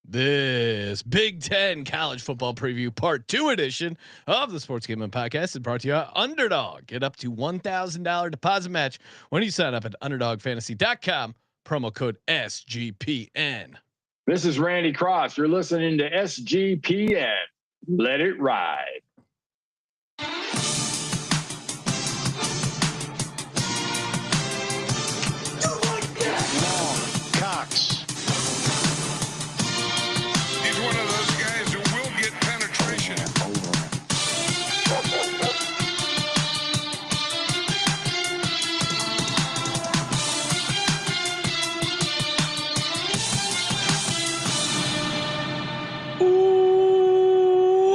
This Big Ten college football preview part 2 edition of the Sports Gambling Podcast is brought to you by Underdog. Get up to $1,000 deposit match when you sign up at UnderdogFantasy.com. Promo code SGPN. This is Randy Cross. You're listening to SGPN. Let it ride.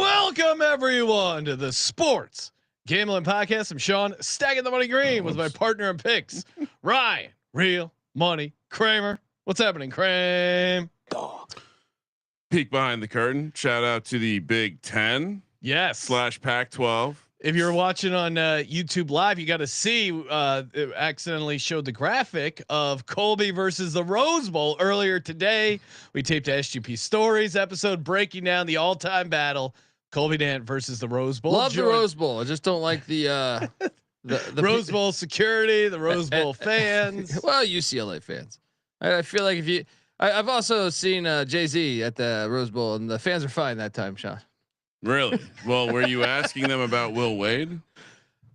Welcome everyone to the Sports Gambling Podcast. I'm Sean, stacking the money green with my partner in picks, Ryan, Real Money Kramer. What's happening, Kramer? Peek behind the curtain. Shout out to the Big Ten. Yes. / Pac-12. If you're watching on YouTube Live, you got to see. It accidentally showed the graphic of Colby versus the Rose Bowl earlier today. We taped a SGP Stories episode breaking down the all-time battle. Colby Dant versus the Rose Bowl. Love the Rose Bowl. I just don't like the Rose Bowl security, the Rose Bowl fans. Well, UCLA fans. I feel like if you, I've also seen Jay-Z at the Rose Bowl, and the fans are fine that time, Sean. Really? Well, were you asking them about Will Wade?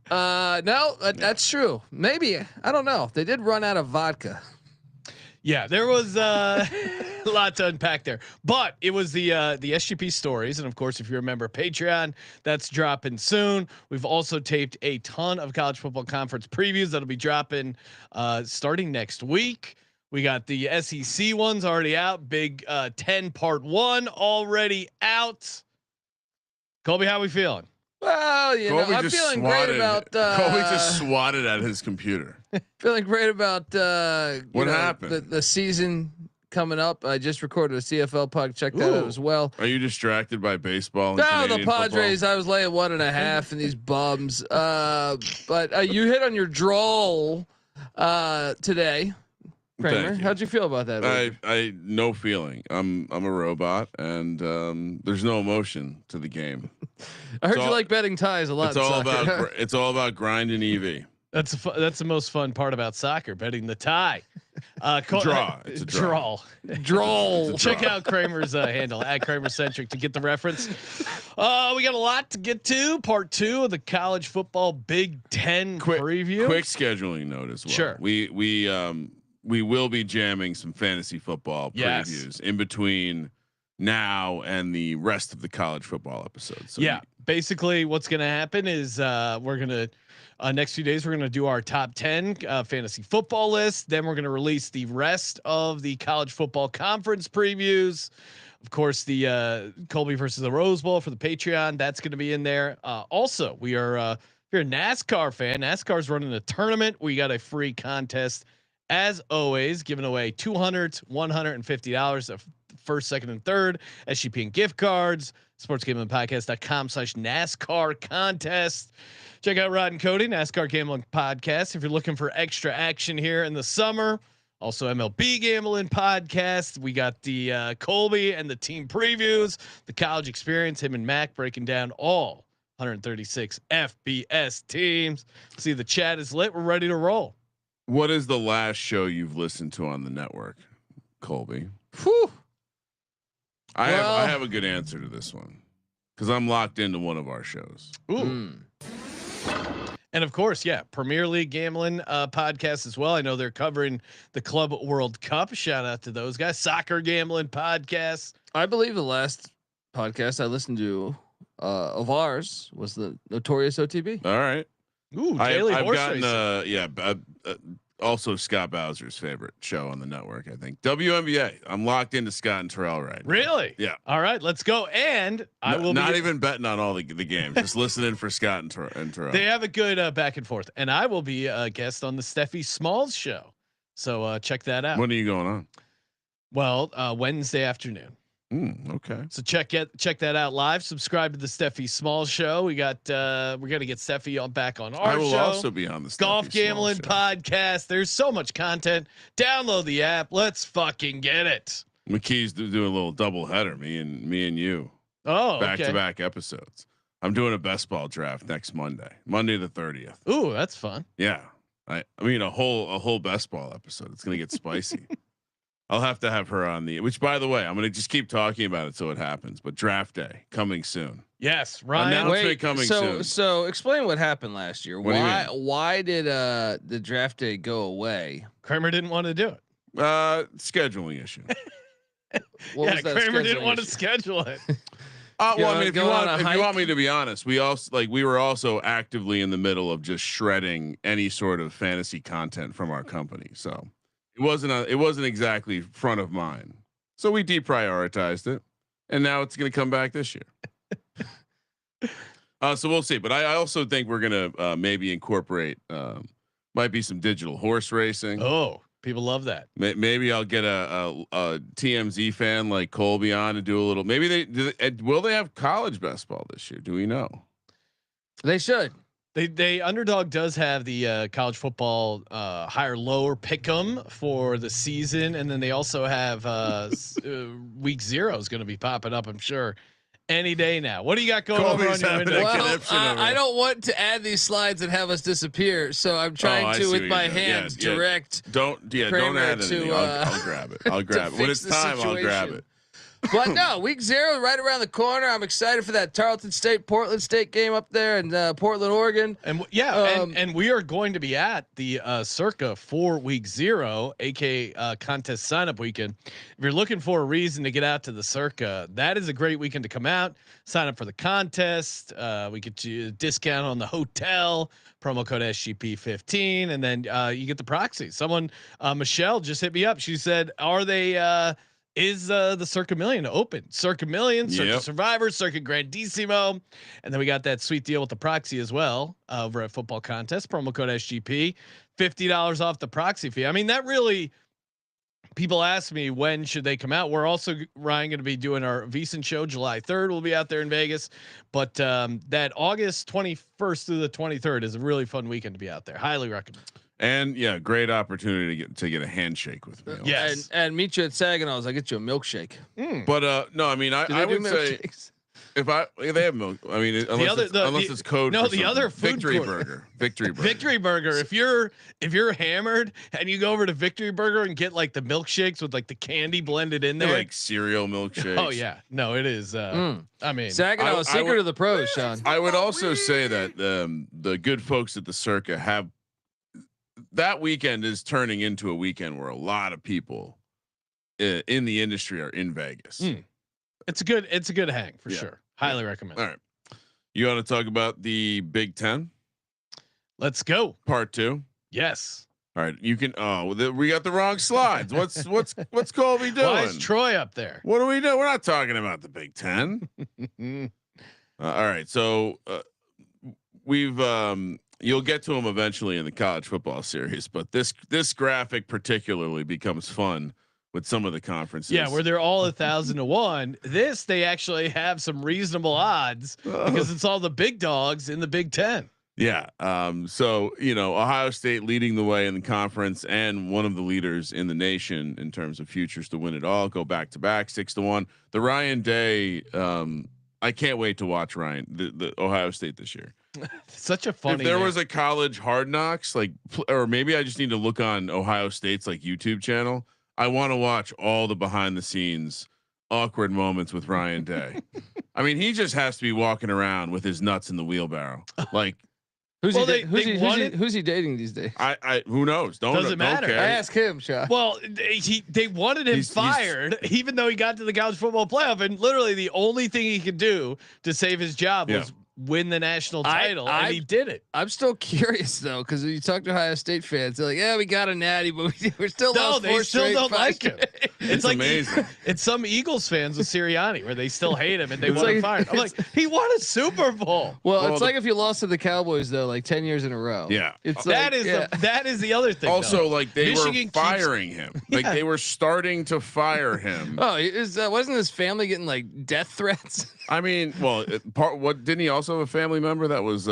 No, that's true. Maybe, I don't know. They did run out of vodka. Yeah, there was a lot to unpack there, but it was the SGP Stories, and of course, if you remember Patreon, that's dropping soon. We've also taped a ton of college football conference previews that'll be dropping starting next week. We got the SEC ones already out. Big 10 part 1 already out. Colby, how we feeling? Well, you know, I'm feeling great about. Colby just swatted at his computer. Feeling great about what happened? The season coming up. I just recorded a CFL pod. Check that out as well. Are you distracted by baseball? And no, Canadian the Padres. Football? I was laying 1.5 and these bums. But you hit on your drawl today. Kramer, how'd you feel about that? I no feeling. I'm a robot, and there's no emotion to the game. I heard you like betting ties a lot. It's all about grinding EV. That's the most fun part about soccer, betting the tie. Draw. It's a draw. Draw. Check out Kramer's handle at Kramercentric to get the reference. We got a lot to get to. Part 2 of the college football Big Ten preview. Quick scheduling note as well. Sure. We will be jamming some fantasy football previews in between now and the rest of the college football episodes. So basically what's going to happen is we're going to next few days we're going to do our top 10 fantasy football list. Then we're going to release the rest of the college football conference previews. Of course, the Colby versus the Rose Bowl for the Patreon, that's going to be in there. Also, we are if you're a NASCAR fan, NASCAR's running a tournament. We got a free contest. As always, giving away $200, $150 of first, second, and third SGP and gift cards. SportsGamblingPodcast.com/NASCAR contest. Check out Rod and Cody, NASCAR Gambling Podcast. If you're looking for extra action here in the summer, also MLB Gambling Podcast. We got the Colby and the team previews, the college experience. Him and Mac breaking down all 136 FBS teams. See, the chat is lit. We're ready to roll. What is the last show you've listened to on the network, Colby? Whew. I have a good answer to this one because I'm locked into one of our shows. Ooh. And of course, Premier League Gambling podcast as well. I know they're covering the Club World Cup. Shout out to those guys. Soccer Gambling Podcast. I believe the last podcast I listened to of ours was the Notorious OTB. All right. Ooh, daily I've horse gotten also Scott Bowser's favorite show on the network. I think WNBA. I'm locked into Scott and Terrell right now. Really? Yeah. All right, let's go. And I will not even betting on all the games. Just listening for Scott and Terrell. They have a good back and forth. And I will be a guest on the Steffi Smalls show. So check that out. When are you going on? Well, Wednesday afternoon. Okay. So check that out live. Subscribe to the Steffi Smalls show. We got we're gonna get Steffi back on our show. I will also be on the Golf Gambling Podcast. There's so much content. Download the app. Let's fucking get it. McKee's doing a little double header. Me and you. Oh, back to back episodes. I'm doing a best ball draft next Monday the 30th. Ooh, that's fun. Yeah, I mean a whole best ball episode. It's gonna get spicy. I'll have to have her on which by the way, I'm gonna just keep talking about it so it happens. But draft day coming soon. Yes, Ryan. Announcement coming soon. So explain what happened last year. Why did the draft day go away? Kramer didn't want to do it. Scheduling issue. Kramer didn't want to schedule it. Well, I mean, if you want me to be honest, we were also actively in the middle of just shredding any sort of fantasy content from our company. So it wasn't exactly front of mind. So we deprioritized it, and now it's going to come back this year. So we'll see. But I also think we're going to maybe incorporate might be some digital horse racing. Oh. People love that. Maybe I'll get a TMZ fan like Colby on to do a little. Maybe will they have college best ball this year? Do we know? They should. They Underdog does have the college football higher lower pick'em for the season, and then they also have week 0 is going to be popping up, I'm sure, any day now. What do you got going over on your window? Well, I don't want to add these slides and have us disappear, so I'm trying to with my hands direct. Don't add anything. I'll grab it. I'll grab it when it's time. I'll grab it. But no, week 0 right around the corner. I'm excited for that Tarleton State, Portland State game up there in Portland, Oregon. And and we are going to be at the Circa for week 0, aka contest sign-up weekend. If you're looking for a reason to get out to the Circa, that is a great weekend to come out, sign up for the contest. We get you a discount on the hotel, promo code SGP15, and then you get the proxy. Someone, Michelle, just hit me up. She said, "Are they?" Is the Circa Million open? Circa Million, Circa Survivor, Circa Grandissimo, and then we got that sweet deal with the proxy as well over at Football Contest. Promo code SGP, $50 off the proxy fee. I mean, that really. People ask me when should they come out. We're also Ryan going to be doing our VSiN show July 3rd. We'll be out there in Vegas, but that August 21st through the 23rd is a really fun weekend to be out there. Highly recommend. And great opportunity to get a handshake with me. Yes, and meet you at Saginaw's. I get you a milkshake. But no, I mean I would say if they have milk. I mean unless it's code. No, the other food Victory Burger. Victory Burger. If you're hammered and you go over to Victory Burger and get like the milkshakes with like the candy blended in there, like cereal milkshakes. Oh yeah, no, it is. I mean, Saginaw, secret of the pros, Sean. I would also say that the good folks at the Circa have. That weekend is turning into a weekend where a lot of people in the industry are in Vegas. It's a good hang for sure. Highly recommend. All right. You want to talk about the Big Ten? Let's go. Part 2. Yes. All right. You can. We got the wrong slides. What's Colby doing? Why is Troy up there? What do we do? We're not talking about the Big Ten. All right. So we've you'll get to them eventually in the college football series, but this graphic particularly becomes fun with some of the conferences. Yeah, where they're all 1,000 to 1. This they actually have some reasonable odds because it's all the big dogs in the Big Ten. Yeah. So Ohio State leading the way in the conference and one of the leaders in the nation in terms of futures to win it all. Go back to back 6-1. The Ryan Day. I can't wait to watch Ryan the Ohio State this year. Such a funny. If there was a college Hard Knocks, or maybe I just need to look on Ohio State's YouTube channel. I want to watch all the behind the scenes awkward moments with Ryan Day. I mean, he just has to be walking around with his nuts in the wheelbarrow. Who's he dating these days? Who knows? Doesn't matter. I ask him, Sean. Well, they wanted him fired, even though he got to the college football playoff, and literally the only thing he could do to save his job was win the national title, and he did it. I'm still curious though, because when you talk to Ohio State fans, they're like, "Yeah, we got a natty, but we're still they still don't like him." It's like amazing. It's some Eagles fans with Sirianni where they still hate him and they want him fired. I'm like, he won a Super Bowl. Well, it's like if you lost to the Cowboys though, like 10 years in a row. Yeah, it's that is the other thing. Also, though. they Michigan were firing him. They were starting to fire him. Oh, wasn't his family getting death threats? I mean, what didn't he also have a family member that was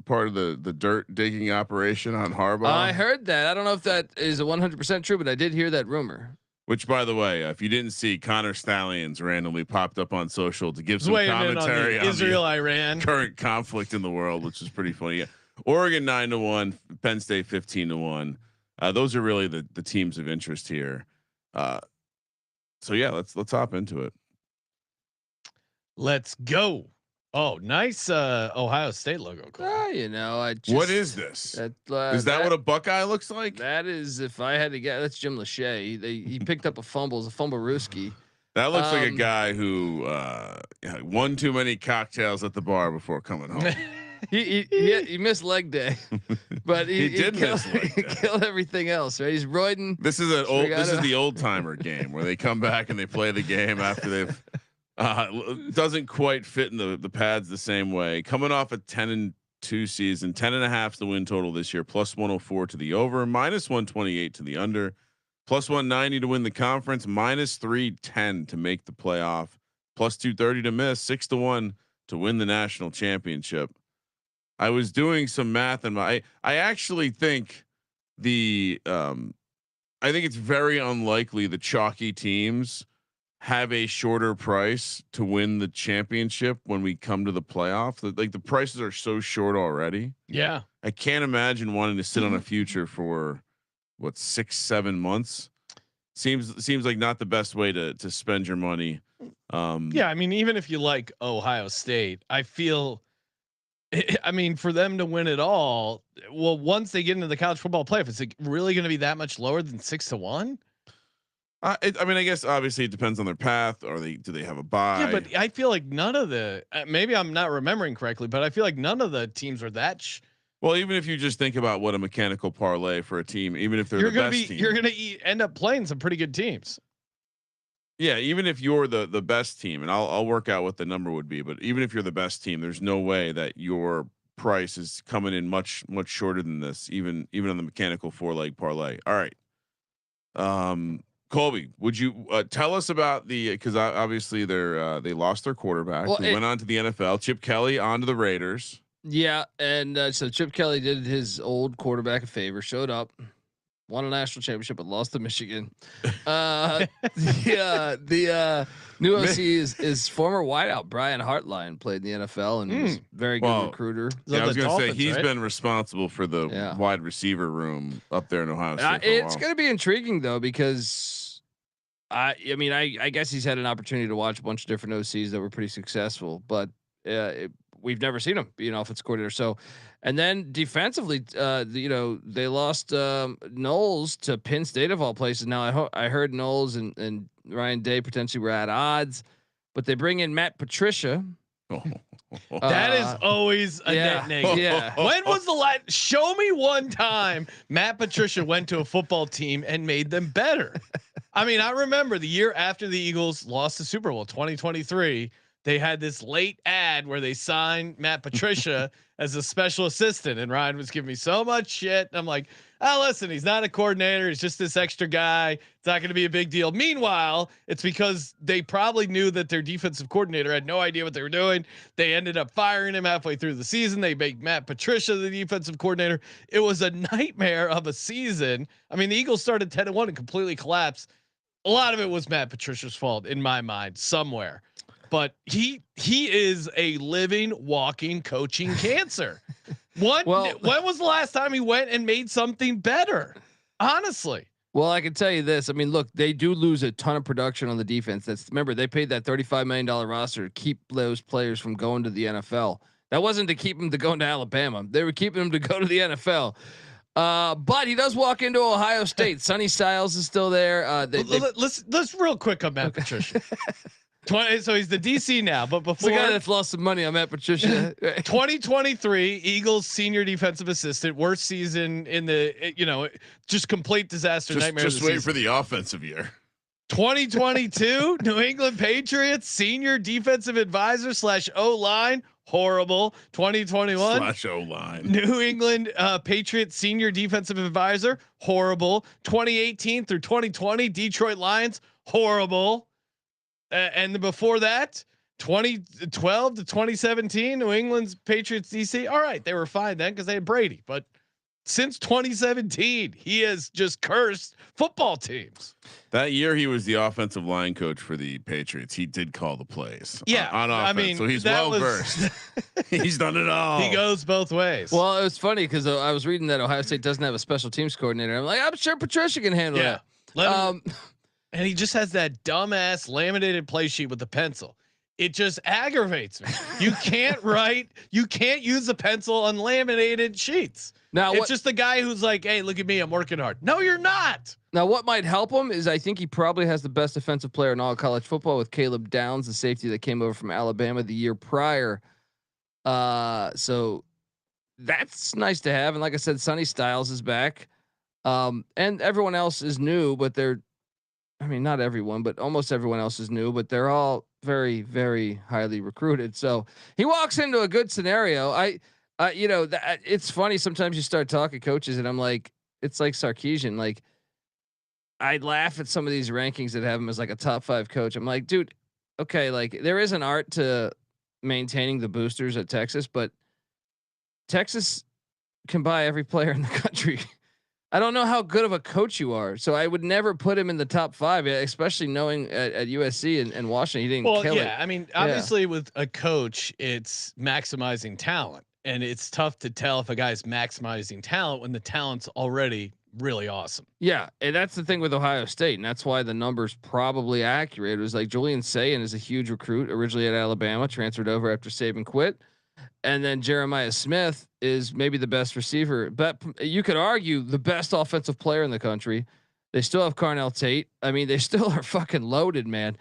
part of the dirt digging operation on Harbaugh? I heard that. I don't know if that is 100% true, but I did hear that rumor. Which, by the way, if you didn't see, Connor Stallions randomly popped up on social to give some commentary on Israel-Iran current conflict in the world, which is pretty funny. Yeah. Oregon 9-1, Penn State 15-1. Those are really the teams of interest here. So yeah, let's hop into it. Let's go. Oh, nice Ohio State logo. What is this? Is that what a Buckeye looks like? That is, if I had to get, that's Jim Lachey. He picked up a fumble, it's a fumble-rooski. That looks like a guy who won too many cocktails at the bar before coming home. he missed leg day, but he killed everything else. Right? He's roiding. This is the old timer game where they come back and they play the game after they've doesn't quite fit in the pads the same way. Coming off a 10-2 season, 10.5 the win total this year, plus 104 to the over, minus 128 to the under, plus 190 to win the conference, minus 310 to make the playoff, plus 230 to miss, 6-1 to win the national championship. I was doing some math and I actually think I think it's very unlikely the chalky teams have a shorter price to win the championship when we come to the playoff. Like the prices are so short already. Yeah. I can't imagine wanting to sit on a future for 6-7 months. Seems like not the best way to spend your money. Yeah. I mean, even if you like Ohio State, I feel, I mean, for them to win it all, well, once they get into the college football playoff, is it really going to be that much lower than 6-1? I mean, I guess obviously it depends on their path. Or do they have a bye? Yeah, but I feel like none of the maybe I'm not remembering correctly, but I feel like none of the teams are that. Well, even if you just think about what a mechanical parlay for a team, even if they're the best team, you're gonna end up playing some pretty good teams. Yeah, even if you're the best team, and I'll work out what the number would be, but even if you're the best team, there's no way that your price is coming in much shorter than this, even on the mechanical 4-leg parlay. All right. Colby, would you tell us about because obviously they lost their quarterback. Well, went on to the NFL. Chip Kelly onto the Raiders. Yeah, and so Chip Kelly did his old quarterback a favor, showed up, won a national championship, but lost to Michigan. The new OC is former wideout Brian Hartline, played in the NFL and was very good recruiter. Yeah, I was going to say he's been responsible for the wide receiver room up there in Ohio State. It's going to be intriguing though, because I mean, I guess he's had an opportunity to watch a bunch of different OCs that were pretty successful, but we've never seen him be an offensive coordinator. So, and then defensively, they lost Knowles to Penn State of all places. Now I heard Knowles and Ryan Day potentially were at odds, but they bring in Matt Patricia. That is always a net negative. Yeah. When was the last? Show me one time Matt Patricia went to a football team and made them better. I mean, I remember the year after the Eagles lost the Super Bowl, 2023. They had this late ad where they signed Matt Patricia as a special assistant, and Ryan was giving me so much shit. I'm like, oh, listen, he's not a coordinator. He's just this extra guy. It's not going to be a big deal. Meanwhile, it's because they probably knew that their defensive coordinator had no idea what they were doing. They ended up firing him halfway through the season. They make Matt Patricia the defensive coordinator. It was a nightmare of a season. I mean, the Eagles started 10-1 and completely collapsed. A lot of it was Matt Patricia's fault in my mind somewhere. But he is a living, walking coaching cancer. When was the last time he went and made something better? Honestly. Well, I can tell you this. I mean, look, they do lose a ton of production on the defense. Remember, they paid that $35 million roster to keep those players from going to the NFL. That wasn't to keep them to going to Alabama. They were keeping them to go to the NFL. But he does walk into Ohio State. Sonny Styles is still there. Let's real quick on Matt Patricia. So he's the DC now, but before the guy that's lost some money on Matt Patricia. 2023 Eagles senior defensive assistant, worst season in the just complete disaster nightmare. Just wait for the offensive year. 2022 New England Patriots senior defensive advisor / O-line, horrible. 2021 / O-line New England Patriots senior defensive advisor, horrible. 2018 through 2020 Detroit Lions, horrible. And before that, 2012 to 2017, New England's Patriots DC. All right, they were fine then because they had Brady, but since 2017. He has just cursed football teams. That year he was the offensive line coach for the Patriots. He did call the plays. Yeah, on offense. I mean, so he's well versed. He's done it all. He goes both ways. Well, it was funny because I was reading that Ohio State doesn't have a special teams coordinator. I'm like, I'm sure Patricia can handle yeah. that. And he just has that dumbass laminated play sheet with the pencil. It just aggravates me. You can't write. You can't use a pencil on laminated sheets. Now It's just the guy who's like, "Hey, look at me, I'm working hard." No, you're not. Now, what might help him is I think he probably has the best defensive player in all college football with Caleb Downs, the safety that came over from Alabama the year prior. So that's nice to have. And like I said, Sonny Styles is back. And everyone else is new, but not everyone, but almost everyone else is new, but they're all very, very highly recruited. So he walks into a good scenario. It's funny. Sometimes you start talking coaches and I'm like, it's like Sarkisian. Like I laugh at some of these rankings that have him as like a top 5 coach. I'm like, dude, okay. Like there is an art to maintaining the boosters at Texas, but Texas can buy every player in the country. I don't know how good of a coach you are, so I would never put him in the top 5, especially knowing at USC and Washington he didn't kill it. I mean, obviously with a coach, it's maximizing talent, and it's tough to tell if a guy's maximizing talent when the talent's already really awesome. Yeah, and that's the thing with Ohio State, and that's why the number's probably accurate. It was like Julian Sayin is a huge recruit, originally at Alabama, transferred over after Saban quit. And then Jeremiah Smith is maybe the best receiver, but you could argue the best offensive player in the country. They still have Carnell Tate. I mean, they still are fucking loaded, man.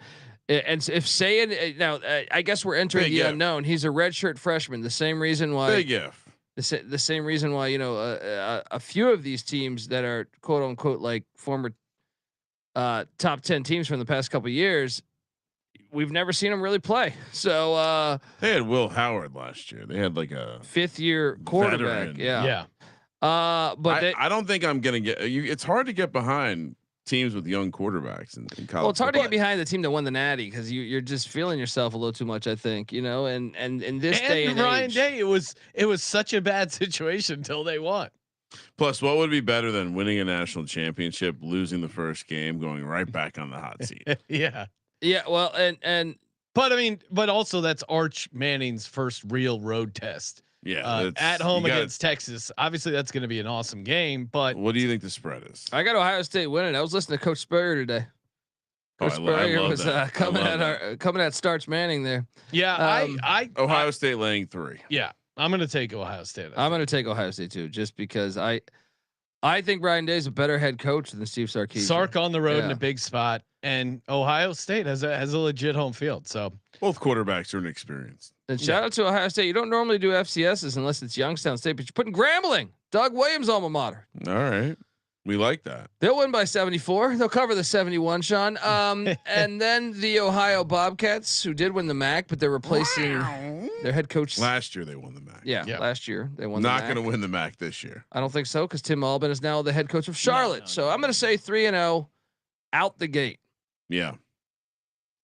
And if Sayin now, I guess we're entering the unknown. He's a redshirt freshman. The same reason why. Big if. The same reason why a few of these teams that are quote unquote like former top 10 teams from the past couple of years. We've never seen him really play. So they had Will Howard last year. They had like a 5th-year quarterback. Veteran. Yeah. But I don't think I'm gonna get. It's hard to get behind teams with young quarterbacks in college. Well, it's hard to get behind the team that won the Natty because you're just feeling yourself a little too much. I think and in this day and Ryan age, Day, it was such a bad situation until they won. Plus, what would be better than winning a national championship, losing the first game, going right back on the hot seat? Yeah. Yeah, well, but also that's Arch Manning's first real road test. Yeah, at home against Texas. Obviously, that's going to be an awesome game. But what do you think the spread is? I got Ohio State winning. I was listening to Coach Spurrier today. Coach Spurrier was coming at Starch Manning there. Yeah, Ohio State laying 3. Yeah, I'm going to take Ohio State. I'm going to take Ohio State too, just because I think Ryan Day is a better head coach than Steve Sarkisian. Sark on the road in a big spot, and Ohio State has a legit home field. So both quarterbacks are inexperienced. And shout out to Ohio State. You don't normally do FCSs unless it's Youngstown State, but you're putting Grambling, Doug Williams' alma mater. All right, we like that. They'll win by 74. They'll cover the 71, Sean. And then the Ohio Bobcats, who did win the MAC, but they're replacing their head coach. Last year they won the MAC. Yeah, last year they won. Not going to win the MAC this year. I don't think so because Tim Albin is now the head coach of Charlotte. No. So I'm going to say 3-0 out the gate. Yeah.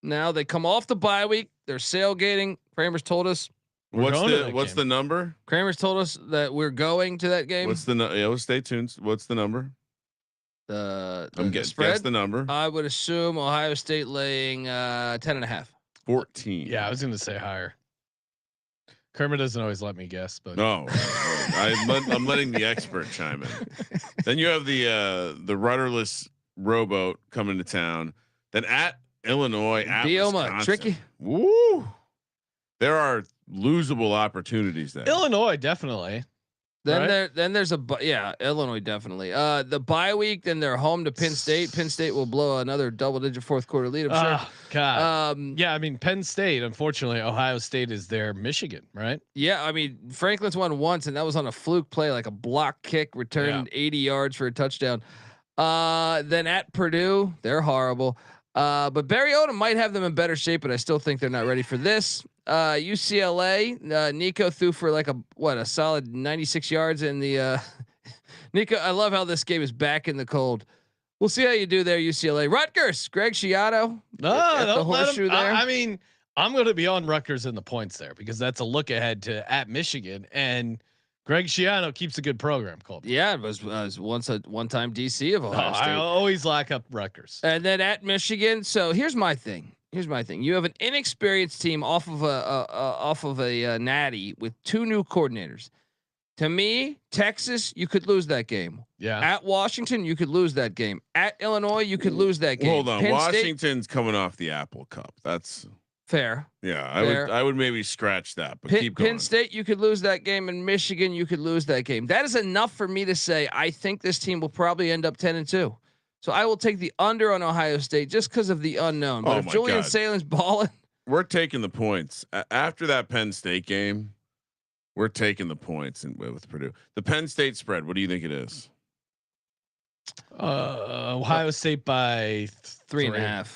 Now they come off the bye week. They're sailgating. Kramer's told us. What's the number? Kramer's told us that we're going to that game. What's the stay tuned. What's the number? The spread. Guess the number. I would assume Ohio State laying 10.5. 14. Yeah, I was going to say higher. Kramer doesn't always let me guess, but no, I'm letting the expert chime in. Then you have the rudderless rowboat coming to town. Then at Illinois, at Wisconsin. Tricky. Woo! There are losable opportunities there. Illinois definitely. Then there's Illinois definitely. The bye week, then they're home to Penn State. Penn State will blow another double-digit fourth quarter lead. I'm sure. God. I mean Penn State. Unfortunately, Ohio State is their Michigan, right? Yeah, I mean Franklin's won once, and that was on a fluke play, like a block kick, returned 80 yards for a touchdown. Then at Purdue, they're horrible. But Barry Odom might have them in better shape, but I still think they're not ready for this. UCLA, Nico threw for like a solid 96 yards in the Nico. I love how this game is back in the cold. We'll see how you do there, UCLA. Rutgers, Greg Schiano. No, don't let him, I mean, I'm going to be on Rutgers in the points there because that's a look ahead to at Michigan, and Greg Schiano keeps a good program, Colby. Yeah, it was once a one-time DC of Ohio State. I always lock up Rutgers. And then at Michigan. So here's my thing. You have an inexperienced team off of a natty with 2 new coordinators. To me, Texas, you could lose that game. Yeah. At Washington, you could lose that game. At Illinois, you could lose that game. Hold on, Penn Washington's coming off the Apple Cup. That's fair. Yeah, Fair. I would maybe scratch that, but keep going. Penn State, you could lose that game, and Michigan, you could lose that game. That is enough for me to say I think this team will probably end up 10-2. So I will take the under on Ohio State just because of the unknown. But if Julian Salem's balling, we're taking the points after that Penn State game. We're taking the points with Purdue. The Penn State spread. What do you think it is? Ohio State by 3.5.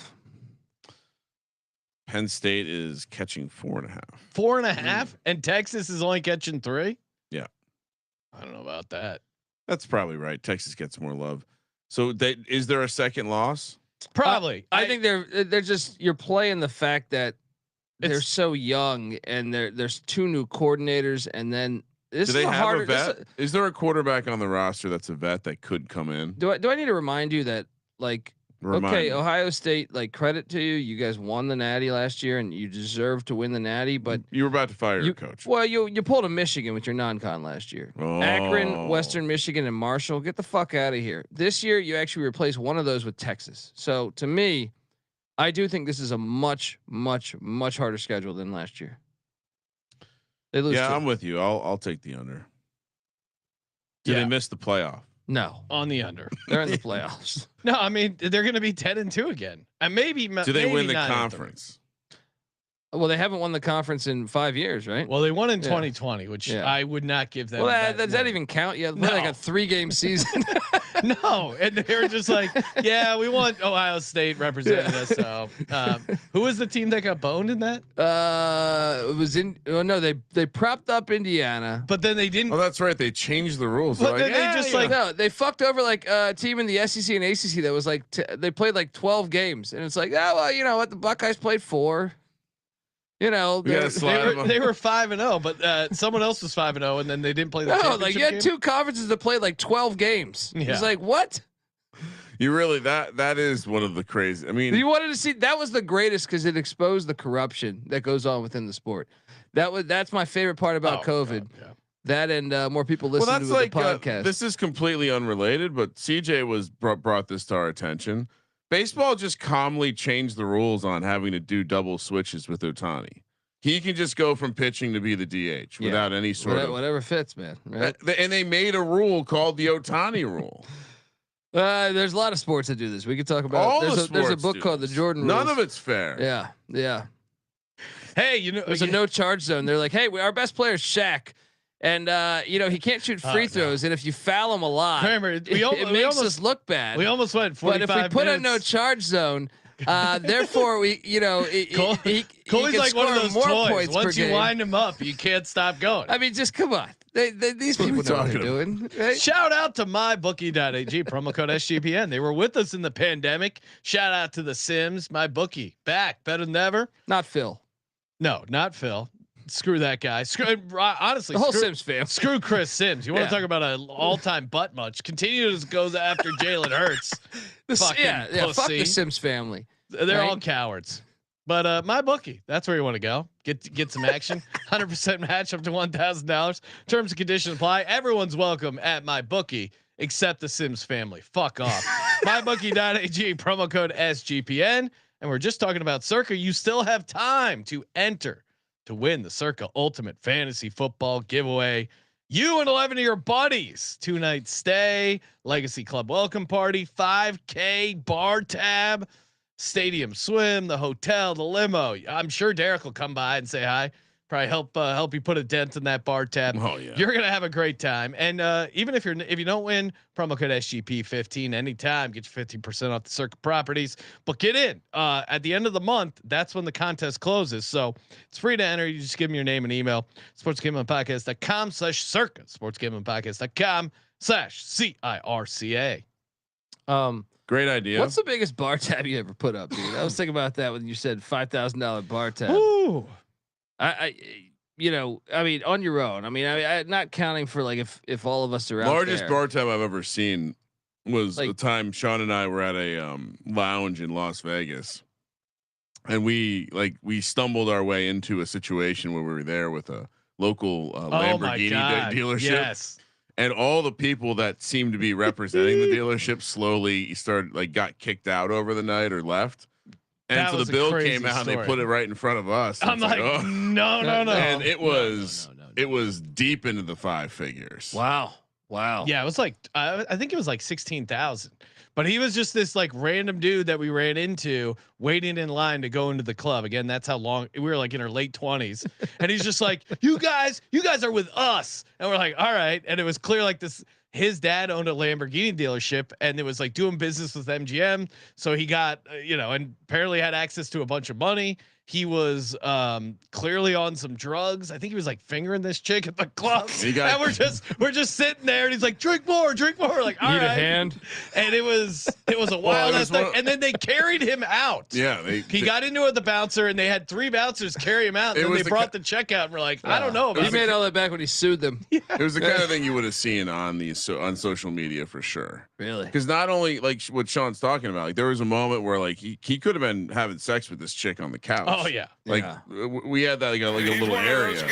Penn State is catching 4.5. 4.5, and Texas is only catching 3. Yeah, I don't know about that. That's probably right. Texas gets more love. So is there a second loss? Probably. I think they're just you're playing the fact that they're so young and there's 2 new coordinators, and then this do they is have harder, a vet? Is there a quarterback on the roster that's a vet that could come in? Do I need to remind you that Ohio State, like, credit to you, you guys won the Natty last year and you deserve to win the Natty, but you were about to fire your coach. Well, you pulled a Michigan with your non-con last year. Akron, Western Michigan, and Marshall. Get the fuck out of here. This year you actually replaced one of those with Texas. So to me, I do think this is a much, much, much harder schedule than last year. They lose. Yeah, I'm with you. I'll take the under. Did they miss the playoff? No, on the under. They're in the playoffs. No, I mean they're going to be 10-2 again, and maybe. Do they win the conference? Well, they haven't won the conference in 5 years, right? Well, they won in 2020, which I would not give them. Well, does that even count? Yeah, like a 3-game season. No, and they were just like, yeah, we want Ohio State representing us. So, who was the team that got boned in that? It was in. Oh no, they propped up Indiana, but then they didn't. Oh, that's right. They changed the rules. But then they just no, they fucked over like a team in the SEC and ACC that was like they played like 12 games, and it's like, oh well, you know what, the Buckeyes played 4. You know, they were 5-0, but someone else was 5-0, and then they didn't play the championship like you had game? 2 conferences that played like 12 games. Yeah. It's like, what? You really that is one of the crazy. I mean, you wanted to see that was the greatest because it exposed the corruption that goes on within the sport. That's my favorite part about COVID. God, yeah. That and more people listen to the podcast. This is completely unrelated, but CJ was brought this to our attention. Baseball just calmly changed the rules on having to do double switches with Ohtani. He can just go from pitching to be the DH without any sort of whatever fits, man. Right? And they made a rule called the Ohtani rule. There's a lot of sports that do this. We could talk about. There's a book called The Jordan Rules. None of it's fair. Yeah. Hey, there's a no charge zone. They're like, hey, our best player is Shaq. And he can't shoot free throws, and if you foul him a lot, Kramer, it makes us look bad. We almost went 45 But if we put a no charge zone, therefore we, Coley's like one of those toys. Once you wind him up, you can't stop going. I mean, just come on. These people know what they're doing. Right? Shout out to mybookie.ag, promo code SGPN. They were with us in the pandemic. Shout out to the Sims, my bookie, back better than ever. Not Phil. No, not Phil. Screw that guy. Honestly, the whole Sims fam. Screw Chris Sims. You want to talk about an all-time butt munch? Continues goes after Jalen Hurts. Fuck the Sims family. They're all cowards. But my bookie, that's where you want to go. Get some action. 100% match up to $1,000. Terms and conditions apply. Everyone's welcome at my bookie except the Sims family. Fuck off. mybookie.ag, promo code SGPN. And we're just talking about Circa. You still have time to enter to win the Circa Ultimate Fantasy Football Giveaway. You and 11 of your buddies, 2-night stay, Legacy Club welcome party, 5K bar tab, stadium swim, the hotel, the limo. I'm sure Derek will come by and say hi. Probably help you put a dent in that bar tab. Oh yeah, you're gonna have a great time. And even if you don't win, promo code SGP15 anytime, get you 15% off the Circa properties. But get in at the end of the month. That's when the contest closes. So it's free to enter. You just give them your name and email. sportsgamblingpodcast.com/circa. sportsgamblingpodcast.com/CIRCA. Great idea. What's the biggest bar tab you ever put up, dude? I was thinking about that when you said $5,000 bar tab. Ooh. you know, I mean, on your own. I mean, not counting for like if all of us are out Largest there. bar time I've ever seen was Like- the time Sean and I were at a lounge in Las Vegas, and we stumbled our way into a situation where we were there with a local Lamborghini dealership. Yes. And all the people that seemed to be representing the dealership slowly started got kicked out over the night or left. And That so was the a bill crazy came out and they story. put it right in front of us. I'm like, oh. no. And it was No. it was deep into the 5 figures. Wow. Yeah, it was like I think it was like 16,000. But he was just this like random dude that we ran into waiting in line to go into the club. Again, that's how long we were, like in our late 20s. And he's just like, you guys are with us. And we're like, all right. And it was clear like this. His dad owned a Lamborghini dealership and it was like doing business with MGM. So he got, and apparently had access to a bunch of money. He was clearly on some drugs. I think he was like fingering this chick at the club. And we're just sitting there and he's like, drink more. Like, all Need right. a hand. And it was a wild ass thing. one- And then they carried him out. Yeah, He got into it with the bouncer and they had 3 bouncers carry him out. And It then was they the brought the check out and we're like, I don't know about He made all that back when he sued them. it was the kind of thing you would have seen on on social media for sure. Really? Because not only like what Sean's talking about, like there was a moment where like he could have been having sex with this chick on the couch. Oh yeah. Like we had that like a little area.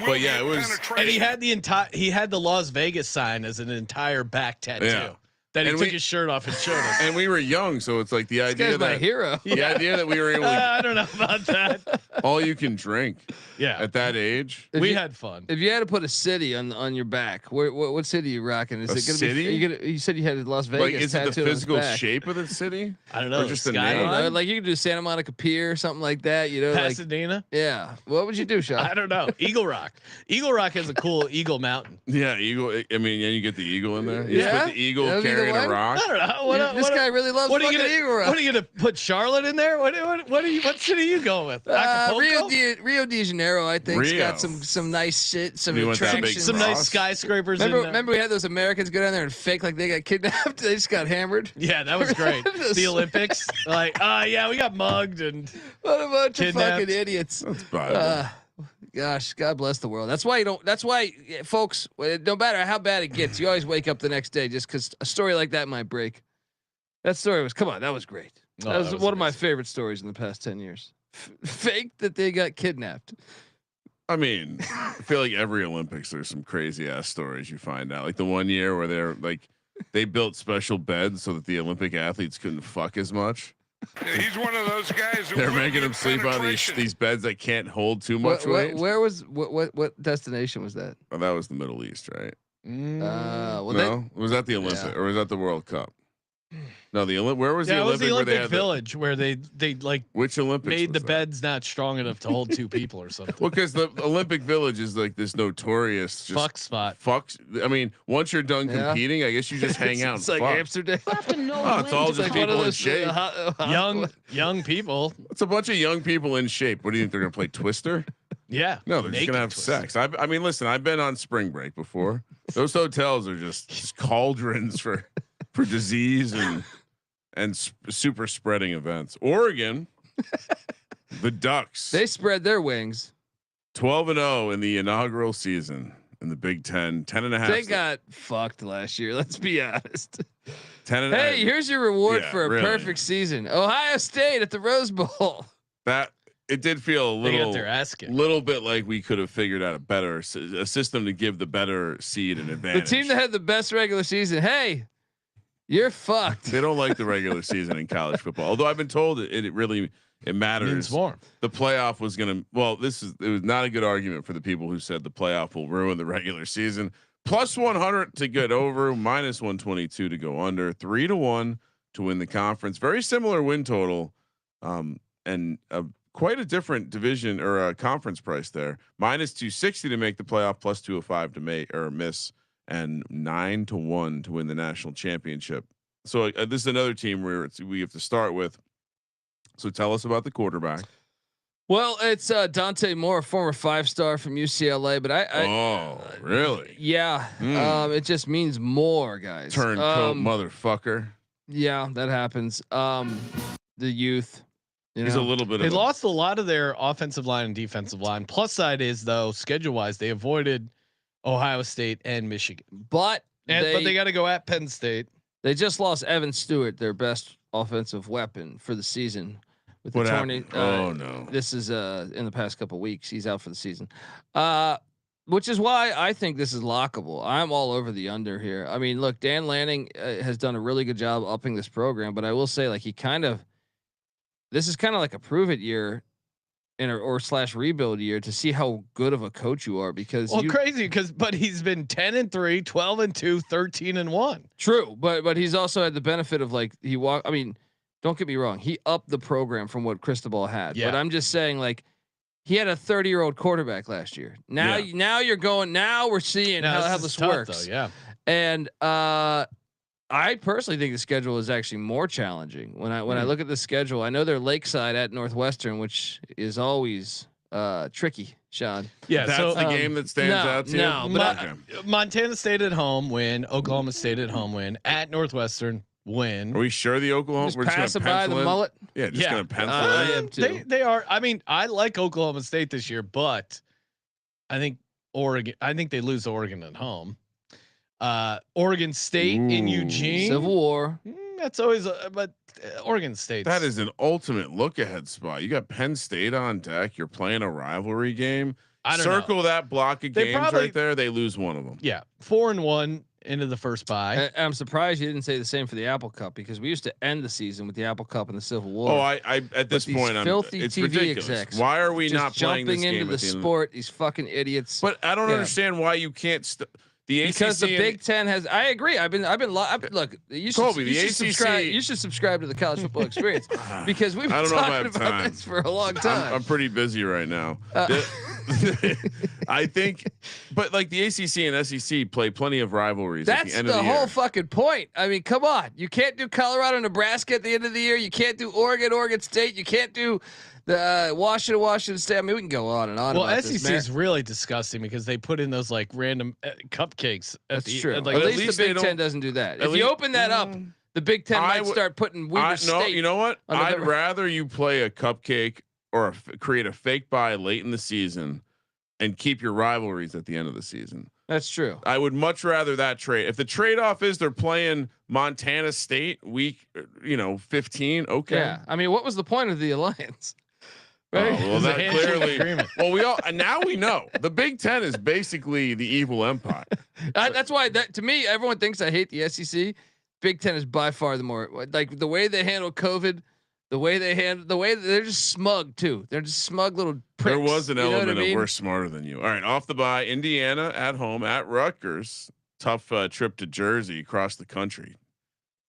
But yeah, it was. And he had the Las Vegas sign as an entire back tattoo. Yeah. That he And took we- his shirt off and showed us. And we were young, so it's like the This idea guy's my that hero. the idea that we were able to I don't know about that. all you can drink Yeah. at that age. If We you- had fun. If you had to put a city on your back, what city are you rocking? Is A it going to city? be? You said you had Las Vegas. Like, is it the tattooed on his physical back. shape of the city? I don't know. Or just the I name? don't know. Skyline? Like you could do Santa Monica Pier or something like that. You know, like Pasadena. yeah. What would you do, Sean? I don't know. Eagle Rock. Eagle Rock has a cool Eagle Mountain. Yeah, eagle. I mean, and you get the eagle in there. You just Yeah? put the eagle That'd be the carrying a one? rock. I don't know. This guy really loves what are you fucking gonna, Eagle Rock. What are you gonna put Charlotte in there? What city are you going with? Acapulco? Rio de Janeiro, I think, has Rio. got some nice shit, some You want that big attractions. Some nice Ross? skyscrapers. Remember we had those Americans go down there and fake like they got kidnapped. They just got hammered. Yeah, that was great. The Olympics. Like, yeah, we got mugged and What a bunch Kidnapped. of fucking idiots. That's Bible. Gosh, God bless the world. That's why folks, no matter how bad it gets, you always wake up the next day just because a story like that might break. That story that was great. Oh, that was one of my amazing. favorite stories in the past 10 years. Fake that they got kidnapped. I mean, I feel like every Olympics there's some crazy ass stories you find out. Like the one year where they're like they built special beds so that the Olympic athletes couldn't fuck as much. He's one of those guys. They're making them sleep on these beds that can't hold too much weight. Where was what destination was that? Oh, that was the Middle East, right? Well, No, was that the Olympic or was that the World Cup? No, where was the it was Olympic the where they Olympic had Village where they like which Olympics made the was that? beds not strong enough to hold 2 people or something. Well, because the Olympic Village is like this notorious just Fuck spot. fucks. I mean, once you're done Yeah. competing, I guess you just hang out. It's and like fuck. Amsterdam. Oh, it's all It's just like one of people in those shape. Young people. It's a bunch of young people in shape. What do you think they're gonna play Twister? Yeah. No, they're just naked gonna have Twister. sex. I mean, listen, I've been on spring break before. Those hotels are just cauldrons for disease and super spreading events. Oregon, the Ducks, They spread their wings. 12-0 in the inaugural season in the Big Ten. 10.5. They got fucked last year. Let's be honest. 10 Hey, here's your reward Yeah, for a really. perfect season. Ohio State at the Rose Bowl. that it did feel a They got little. their ass kicked. Little bit like we could have figured out a system to give the better seed an The advantage. team that had the best regular season. Hey, you're fucked. They don't like the regular season in college football. Although I've been told it really matters. Means more. The playoff was going to. Well, it was not a good argument for the people who said the playoff will ruin the regular season. Plus 100 to get over, minus 122 to go under, 3-1 to win the conference. Very similar win total, and quite a different division or a conference price there. Minus 260 to make the playoff, plus 205 to make or miss, and 9-1 to win the national championship. So this is another team where we have to start with. So tell us about the quarterback. Well, it's Dante Moore, former 5-star from UCLA, but Oh, really? yeah, it just means more, guys. Turncoat motherfucker. Yeah, that happens. The youth, He's a little bit. They lost a lot of their offensive line and defensive line. Plus side is though schedule wise they avoided Ohio State and Michigan, but they got to go at Penn State. They just lost Evan Stewart, their best offensive weapon for the season. With the torn. Oh no! This is in the past couple of weeks. He's out for the season. Which is why I think this is lockable. I'm all over the under here. I mean, look, Dan Lanning has done a really good job upping this program, but I will say, like, this is kind of like a prove it year, or / rebuild year to see how good of a coach you are. Because but he's been 10-3, 12-2, 13-1. True, but he's also had the benefit of I mean, don't get me wrong, he upped the program from what Cristobal had. Yeah. But I'm just saying, like. He had a 30-year-old quarterback last year. Now you're going. Now we're seeing how this works. Though, yeah. And I personally think the schedule is actually more challenging. When I look at the schedule, I know they're Lakeside at Northwestern, which is always tricky. Sean. Yeah, that's the game that stands out to you. No, but Montana State at home win. Oklahoma State at home win. At Northwestern win. Are we sure the Oklahoma? We're just passing by the mullet. Yeah, just gonna pencil. I am too. They are. I mean, I like Oklahoma State this year, but I think Oregon. I think they lose to Oregon at home. Oregon State in Eugene. Civil War. That's always. But Oregon State. That is an ultimate look ahead spot. You got Penn State on deck. You're playing a rivalry game. Circle that block of games right there. They lose one of them. Yeah, 4-1 into the first bye. I'm surprised you didn't say the same for the Apple Cup, because we used to end the season with the Apple Cup and the Civil War. Oh, I at this point, it's TV ridiculous. execs Why are we just not playing this jumping game into the sport? These fucking idiots. But I don't understand why you can't. The ACC because the Big Ten has. I agree. I've been. Look, you should. Colby, you should subscribe. You should subscribe to the College Football Experience, because we've been talking about this for a long time. I'm pretty busy right now. I think, but like the ACC and SEC play plenty of rivalries. That's at the end of the whole year. fucking point. I mean, come on. You can't do Colorado, Nebraska at the end of the year. You can't do Oregon State. You can't do the Washington State. I mean, we can go on and on. Well, about SEC is really disgusting because they put in those like random cupcakes. That's true. Like, at least the Big Ten doesn't do that. If you open that up, the Big Ten might start putting Weber State. No, you know what? I'd rather you play a cupcake or create a fake buy late in the season and keep your rivalries at the end of the season. That's true. I would much rather that trade. If the trade-off is they're playing Montana State week, 15. Okay. Yeah. I mean, what was the point of the alliance? Right? Oh, well, that clearly. Well, now we know the Big Ten is basically the evil empire. That's why to me, everyone thinks I hate the SEC. Big Ten is by far the more, like, the way they handle COVID. The way they're just smug too. They're just smug little pricks. There was an element of we're smarter than you. All right, off the bye, Indiana at home at Rutgers. Tough trip to Jersey across the country.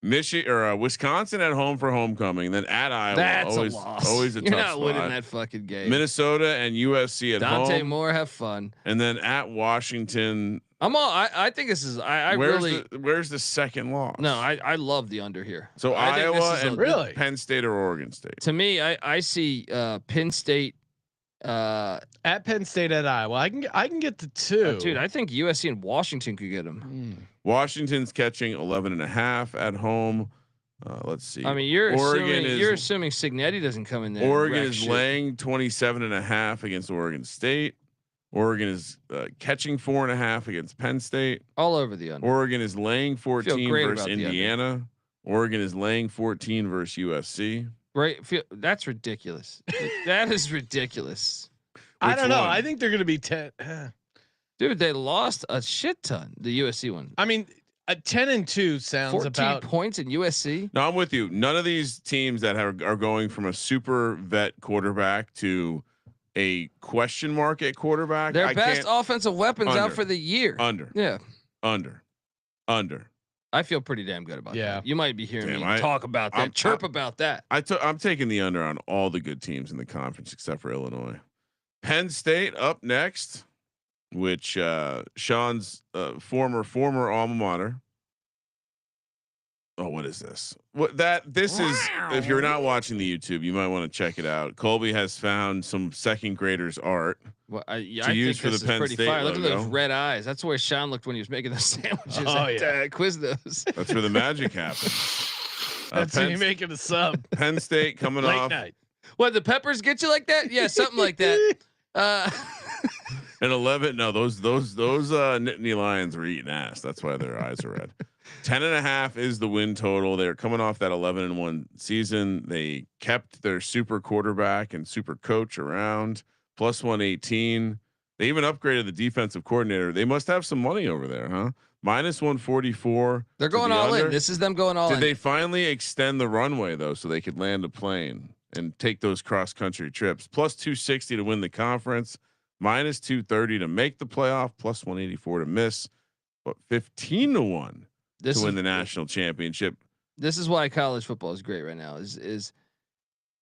Wisconsin at home for homecoming. Then at Iowa. That's always, a loss. Always a You're tough not spot. winning that fucking game. Minnesota and USC at home. Dante Moore, have fun. And then at Washington. I think this is. Where's the second loss? No, I love the under here. So Iowa and really Penn State or Oregon State. To me, I see Penn State at Penn State at Iowa. I can get the 2. Dude, I think USC and Washington could get them. Washington's catching 11.5 at home. Let's see. I mean, you're assuming Signetti doesn't come in there. Oregon is laying 27.5 against Oregon State. Oregon is catching 4.5 against Penn State. All over the under. Oregon is laying 14 versus Indiana. Oregon is laying 14 versus USC. Right. That's ridiculous. That is ridiculous. I don't know. I think they're going to be 10. Dude, they lost a shit ton. The USC one. I mean, a 10-2 sounds 14 about points in USC. No, I'm with you. None of these teams that are going from a super vet quarterback to a question mark at quarterback. Their best offensive weapons out for the year. Under. I feel pretty damn good about that. You might be hearing me talk about that, about that. I'm taking the under on all the good teams in the conference except for Illinois. Penn State up next, which Sean's former alma mater. Oh, what is this? This is, if you're not watching the YouTube, you might want to check it out. Colby has found some second graders art to use for the Penn State logo. Look at those red eyes. That's where Sean looked when he was making those sandwiches at Quiznos. That's where the magic happens. That's when you're making a sub. Penn State coming late off night. What, the peppers get you like that? Yeah, something like that. And 11. No, those Nittany Lions were eating ass. That's why their eyes are red. 10.5 is the win total. They're coming off that 11-1 season. They kept their super quarterback and super coach around, plus 118. They even upgraded the defensive coordinator. They must have some money over there, huh? Minus 144. They're going all in. This is them going all in. Did they finally extend the runway though, so they could land a plane and take those cross country trips? Plus 260 to win the conference, minus 230 to make the playoff, plus 184 to miss, but 15-1 to win the national championship. This is why college football is great right now. Is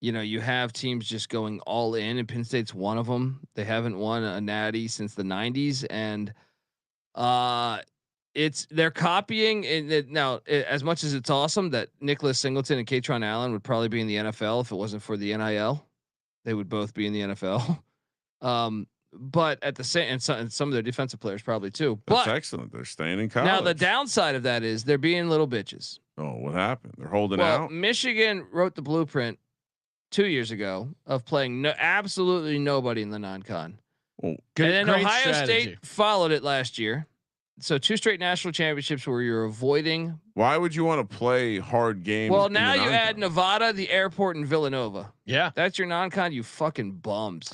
you have teams just going all in, and Penn State's one of them. They haven't won a natty since the 90s, and they're copying. And now, as much as it's awesome that Nicholas Singleton and Katron Allen would probably be in the NFL if it wasn't for the NIL, they would both be in the NFL. But at the same, and some of their defensive players probably too. That's but excellent. They're staying in college. Now the downside of that is they're being little bitches. Oh, what happened? They're holding out. Michigan wrote the blueprint 2 years ago of playing absolutely nobody in the non-con. Well, and then Ohio strategy. State followed it last year. So 2 straight national championships where you're avoiding. Why would you want to play hard games? Well, now you add Nevada, the airport, and Villanova. Yeah, that's your non-con. You fucking bums.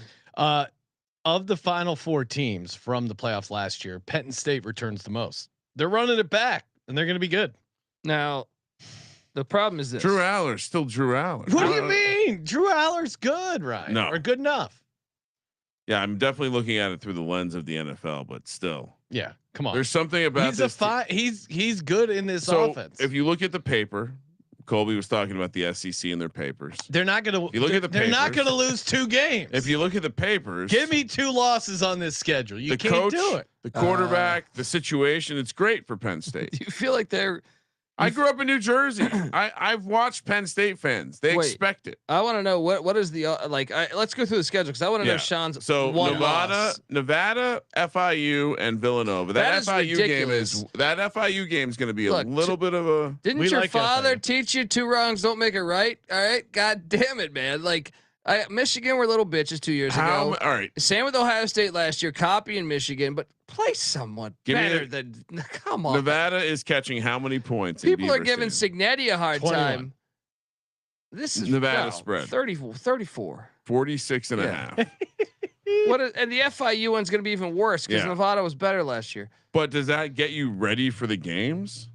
Of the final 4 teams from the playoffs last year, Penn State returns the most. They're running it back, and they're going to be good. Now, the problem is this: Drew Aller's still Drew Aller. What do you mean? Drew Aller's good, right? No, or good enough. Yeah, I'm definitely looking at it through the lens of the NFL, but still. Yeah, come on. There's something about he's good in this so offense. If you look at the paper, Colby was talking about the SEC in their papers. They're not going to. You look at the they're papers, not going to lose 2 games. If you look at the papers, give me 2 losses on this schedule. You can't coach, do it. The quarterback, the situation. It's great for Penn State. You feel like they're. I grew up in New Jersey. I've watched Penn State fans. They expect it. I want to know what is the let's go through the schedule because I want to know Sean's. So Nevada, FIU, and Villanova. That FIU game is going to be a little bit of a. Didn't your father teach you 2 wrongs don't make it right? All right, God damn it, man! Michigan were little bitches 2 years ago. All right. Same with Ohio State last year, copying Michigan, but play somewhat better than. Come on. Nevada is catching how many points? People are giving Cignetti a hard 21. time. This is Nevada spread 34. 46.5. And the FIU one's going to be even worse because Nevada was better last year. But does that get you ready for the games?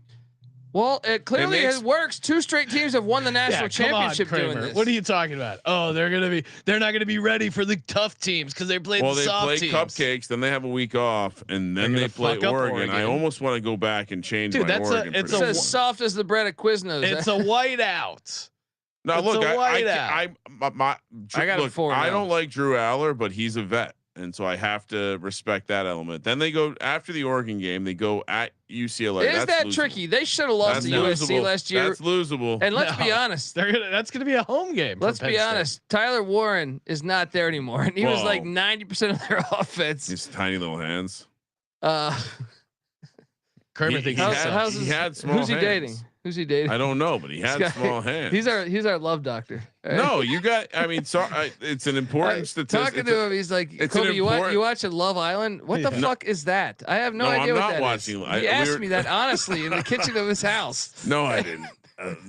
Well, it clearly it works. 2 straight teams have won the national championship doing this. What are you talking about? Oh, they're not gonna be ready for the tough teams because they played the soft teams. Cupcakes, then they have a week off, and then they play Oregon. I almost want to go back and change my Oregon. It's as soft as the bread at Quiznos. It's a whiteout. No, look, I got it 4. I don't like Drew Aller, but he's a vet, and so I have to respect that element. Then they go after the Oregon game. They go at UCLA. Is that tricky? They should have lost to USC last year. That's losable. And let's be honest, that's gonna be a home game. Let's be honest. Tyler Warren is not there anymore, and he was like 90% of their offense. His tiny little hands. Kramer thinks he had small hands. Who's he dating? Who's he dating? I don't know, but he had small hands. He's our love doctor. Right? No, you got. I mean, sorry, it's an important statistic. Talking to him, he's like, Kobe, you watching Love Island? What the fuck is that? I have no idea what that watching, is. He asked me that honestly in the kitchen of his house. No, I didn't.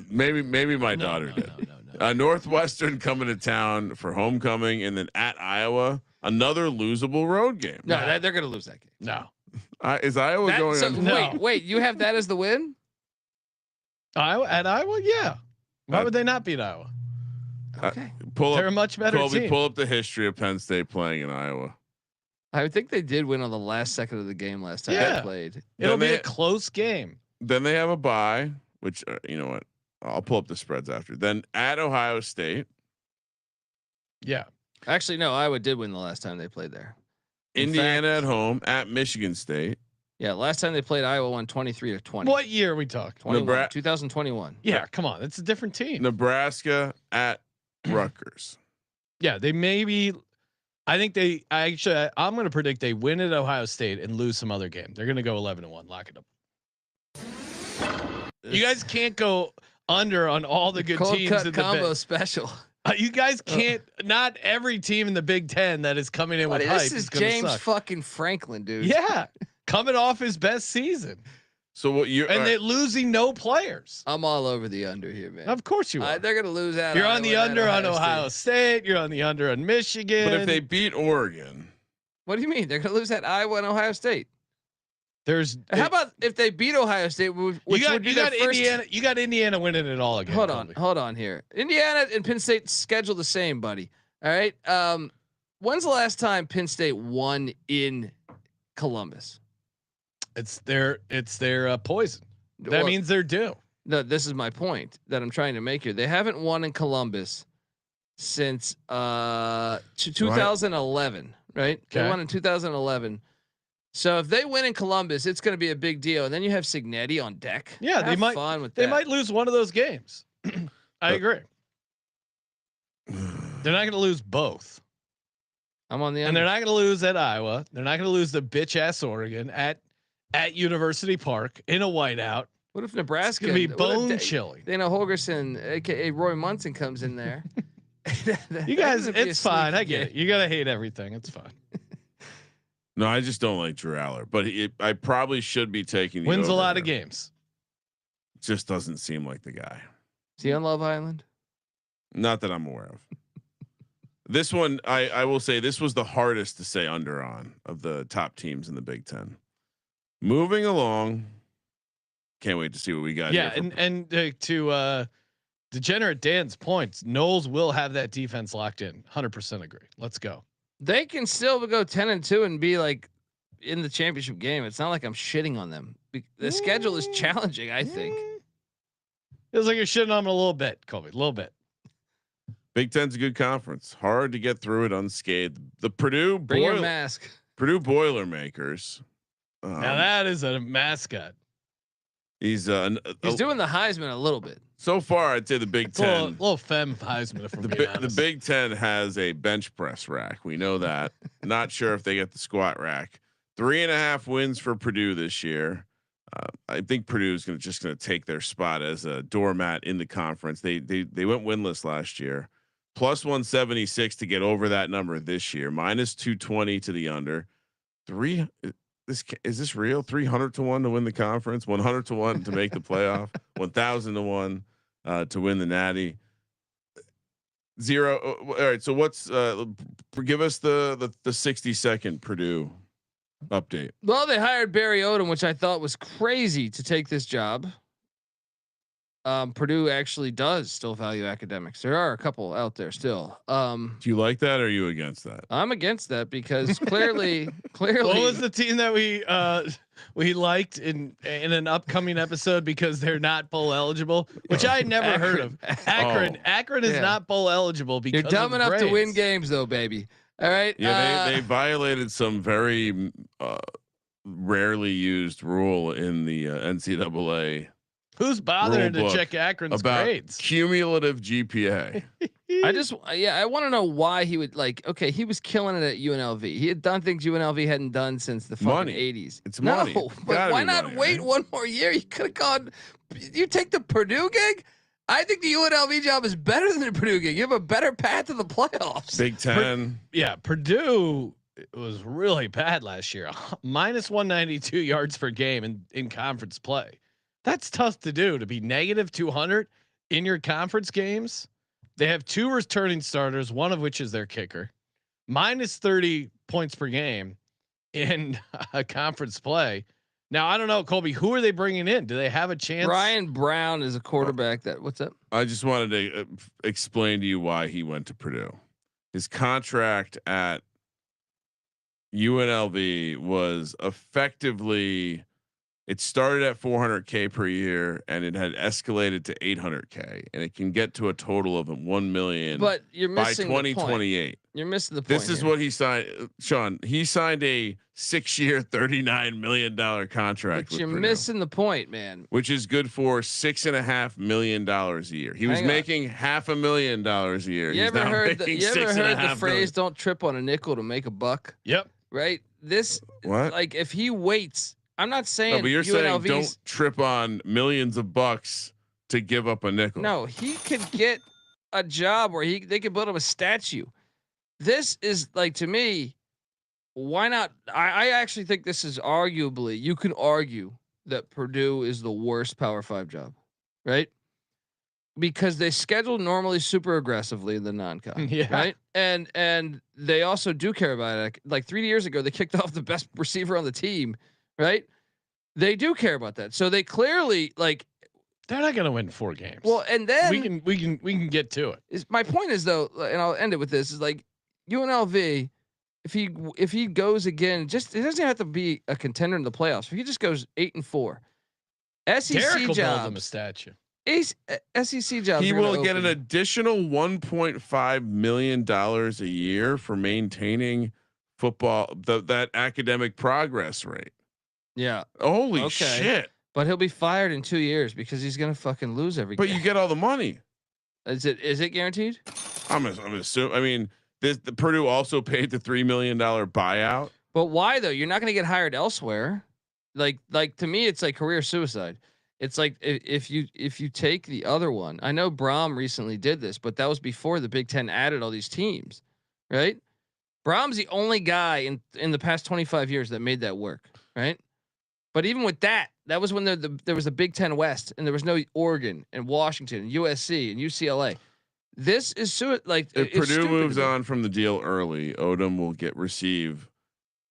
Maybe my daughter did. No. Northwestern coming to town for homecoming, and then at Iowa, another losable road game. No, they're going to lose that game. No. Is Iowa going on? No. Wait, you have that as the win? At Iowa, yeah. Why would they not beat Iowa? Okay, they're a much better team. Pull up the history of Penn State playing in Iowa. I think they did win on the last second of the game last time they played. It'll be a close game. Then they have a bye, which you know what? I'll pull up the spreads after. Then at Ohio State. Yeah. Actually, no. Iowa did win the last time they played there. Indiana at home at Michigan State. Yeah, last time they played, Iowa won 23-20. What year are we talking? 2021. Yeah, come on, it's a different team. Nebraska at Rutgers. Yeah, they maybe. I'm going to predict they win at Ohio State and lose some other game. They're going to go 11-1. Lock it up. You guys can't go under on all the good cold teams. cut combo special. You guys can't. Not every team in the Big Ten that is coming in with hype this is gonna James suck. fucking Franklin, dude. Yeah, coming off his best season. So what you and they're losing no players. I'm all over the under here, man. Of course you are. They're gonna lose out. You're on the under on Ohio State. You're on the under on Michigan. But if they beat Oregon, what do you mean they're gonna lose at Iowa and Ohio State? How about if they beat Ohio State? Which you got Indiana. You got Indiana winning it all again. Hold on here. Indiana and Penn State schedule the same, buddy. All right. When's the last time Penn State won in Columbus? It's their poison. That means they're due. No, this is my point that I'm trying to make here. They haven't won in Columbus since 2011, right? Okay. They won in 2011. So if they win in Columbus, it's going to be a big deal. And then you have Signetti on deck. Yeah, they might. Fun with they that. might lose one of those games. I agree. They're not going to lose both. I'm on the under. And they're not going to lose at Iowa. They're not going to lose the bitch ass Oregon at University Park in a whiteout. What if Nebraska? It's going to be bone chilling. Dana Holgerson, aka Roy Munson, comes in there. You guys, it's fine. I get it. You got to hate everything. It's fine. No, I just don't like Drew Aller, but I probably should be taking. The Wins a lot here. of games. Just doesn't seem like the guy. Is he on Love Island? Not that I'm aware of. This one, I will say, this was the hardest to say under on of the top teams in the Big Ten. Moving along, can't wait to see what we got. Yeah, and to Degenerate Dan's points, Knowles will have that defense locked in. 100% agree. Let's go. They can still go 10-2 and be like in the championship game. It's not like I'm shitting on them. The schedule is challenging, I think. Feels like you're shitting on them a little bit, Colby. A little bit. Big Ten's a good conference. Hard to get through it unscathed. The Purdue Bring your mask. Purdue Boilermakers. Now that is a mascot. He's doing the Heisman a little bit. So far, I'd say the Big Ten, a little femme Heisman. If the Big Ten has a bench press rack. We know that. Not sure if they get the squat rack. 3.5 wins for Purdue this year. I think Purdue is just going to take their spot as a doormat in the conference. They went winless last year. Plus 176 to get over that number this year. Minus 220 to the under. Is this real? 300 to 1 to win the conference. 100 to 1 to make the playoff. 1,000 to 1 to win the Natty. 0. All right. So what's give us the 60-second Purdue update. Well, they hired Barry Odom, which I thought was crazy to take this job. Purdue actually does still value academics. There are a couple out there still. Do you like that or are you against that? I'm against that because clearly. What was the team that we liked in an upcoming episode because they're not bowl eligible, which I never heard of. Akron. Akron is not bowl eligible because you're dumb enough to win games though, baby. All right. Yeah, they violated some very rarely used rule in the NCAA. Who's bothering to check Akron's grades? Cumulative GPA. I want to know why he would okay. He was killing it at UNLV. He had done things UNLV hadn't done since the fucking 80s. It's money. No, but why not wait one more year? You could have gone. You take the Purdue gig. I think the UNLV job is better than the Purdue gig. You have a better path to the playoffs. Big Ten. Purdue was really bad last year. Minus 192 yards per game in conference play. That's tough to do, to be negative 200 in your conference games. They have 2 returning starters, one of which is their kicker. Minus 30 points per game in conference play. Now, I don't know, Colby, who are they bringing in? Do they have a chance? Ryan Brown is a quarterback what's up? I just wanted to explain to you why he went to Purdue. His contract at UNLV was effectively, it started at $400K per year and it had escalated to $800K, and it can get to a total of $1 million. But you're missing by 2028. You're missing the point. This is what he signed, Sean. He signed a 6-year, $39 million contract. But you're Purdue, missing the point, man. Which is good for $6.5 million a year. He was making $500,000 a year. You ever heard the phrase "Don't trip on a nickel to make a buck"? Yep. Right. This what? Like if he waits. I'm not saying. No, but you're UNLV's, saying don't trip on millions of bucks to give up a nickel. No, he could get a job where they could build him a statue. This is like, to me, why not? I actually think this is arguably, you can argue that Purdue is the worst Power 5 job, right? Because they schedule normally super aggressively in the non-con, Yeah. right? And they also do care about it. Like 3 years ago, they kicked off the best receiver on the team, right? They do care about that. So they clearly, like, they're not going to win 4 games. well, and then we can get to it. My point is, though, and I'll end it with this, is like UNLV, if he goes again, just, it doesn't have to be a contender in the playoffs. If he just goes 8-4, SEC Derek will build him a jobs, statue. SEC jobs. He are gonna will get an open. additional $1.5 million a year for maintaining football, that academic progress rate. Yeah, Holy shit. but he'll be fired in 2 years because he's gonna fucking lose every. But game. you get all the money. Is it guaranteed? I'm assuming. I mean, the Purdue also paid the $3 million buyout. But why though? You're not gonna get hired elsewhere. Like to me, it's like career suicide. It's like if you take the other one. I know Braum recently did this, but that was before the Big Ten added all these teams, right? Braum's the only guy in the past 25 years that made that work, right? But even with that was when there was the Big Ten West and there was no Oregon and Washington and USC and UCLA. This is like, if Purdue moves on from the deal early, Odom will receive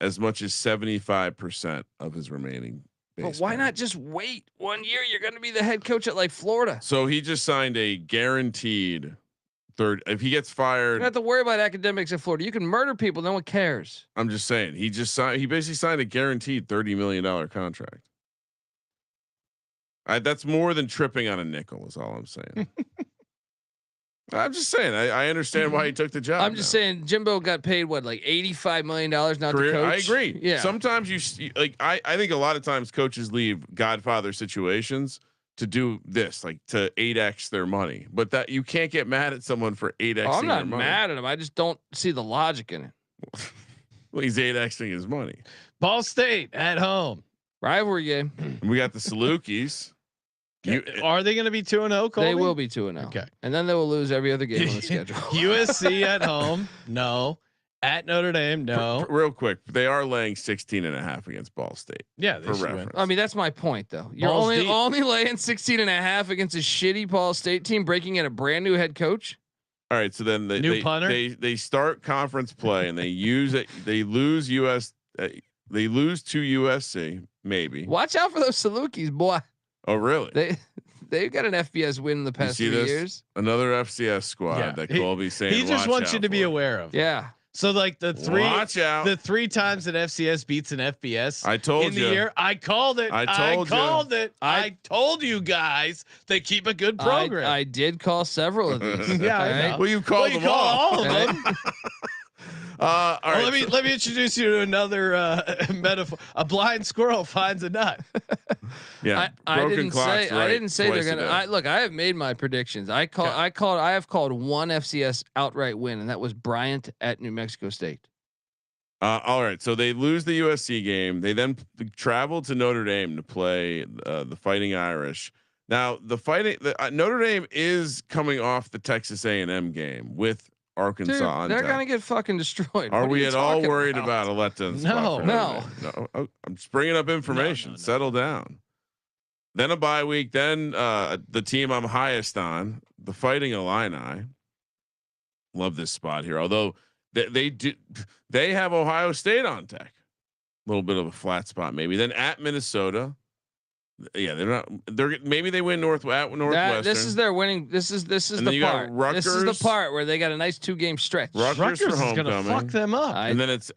as much as 75% of his remaining. But why not just wait 1 year? You're going to be the head coach at like Florida. So he just signed a guaranteed third. If he gets fired, you don't have to worry about academics at Florida. You can murder people. No one cares. I'm just saying he basically signed a guaranteed $30 million contract. That's more than tripping on a nickel is all I'm saying. I'm just saying. I understand why he took the job. I'm just saying Jimbo got paid what, like $85 million not to coach. I agree. Yeah. Sometimes you like. I think a lot of times coaches leave Godfather situations to do this, like to 8x their money. But that you can't get mad at someone for 8x. I'm not mad at him. I just don't see the logic in it. Well, he's 8xing his money. Ball State at home. Rivalry game. And we got the Salukis. Are they going to be 2-0? They will be 2-0. Okay. And then they will lose every other game on the schedule. USC at home. No. At Notre Dame. No. Real quick. They are laying 16.5 against Ball State. Yeah. They for should reference. win. I mean, that's my point though. You're Balls only deep. laying 16.5 against a shitty Ball State team, breaking in a brand new head coach. All right. So then Punter? they start conference play and they use it. They lose they lose to USC maybe. Watch out for those Salukis, boy. Oh really? They've got an FBS win in the past 3 years. Another FCS squad that Colby's saying. He just wants you to be aware of. Yeah. So like the 3 times that FCS beats an FBS. I told in you. The year, I called it. I called it. I told you guys they keep a good program. I did call several of these. Yeah, I know. Well, you called them all of them. All right, Let me introduce you to another metaphor. A blind squirrel finds a nut. Yeah, I broken clocks. I didn't say they're twice a gonna. day. Look, I have made my predictions. I have called one FCS outright win, and that was Bryant at New Mexico State. All right, so they lose the USC game. They then travel to Notre Dame to play the Fighting Irish. Now, Notre Dame is coming off the Texas A&M game with Arkansas. Dude, on they're deck. gonna get fucking destroyed. Are What we you at all talking worried about a letdown? No. spot for No. Notre Dame? No. I'm just bringing up information. No. Settle down. Then a bye week. Then the team I'm highest on, the Fighting Illini. Love this spot here. Although they have Ohio State on deck. A little bit of a flat spot, maybe. Then at Minnesota. Yeah, maybe they win Northwestern. This is their winning. This is And the then you got part. Rutgers. This is the part where they got a nice 2-game stretch. Rutgers for is going to homecoming. fuck them up. And then it's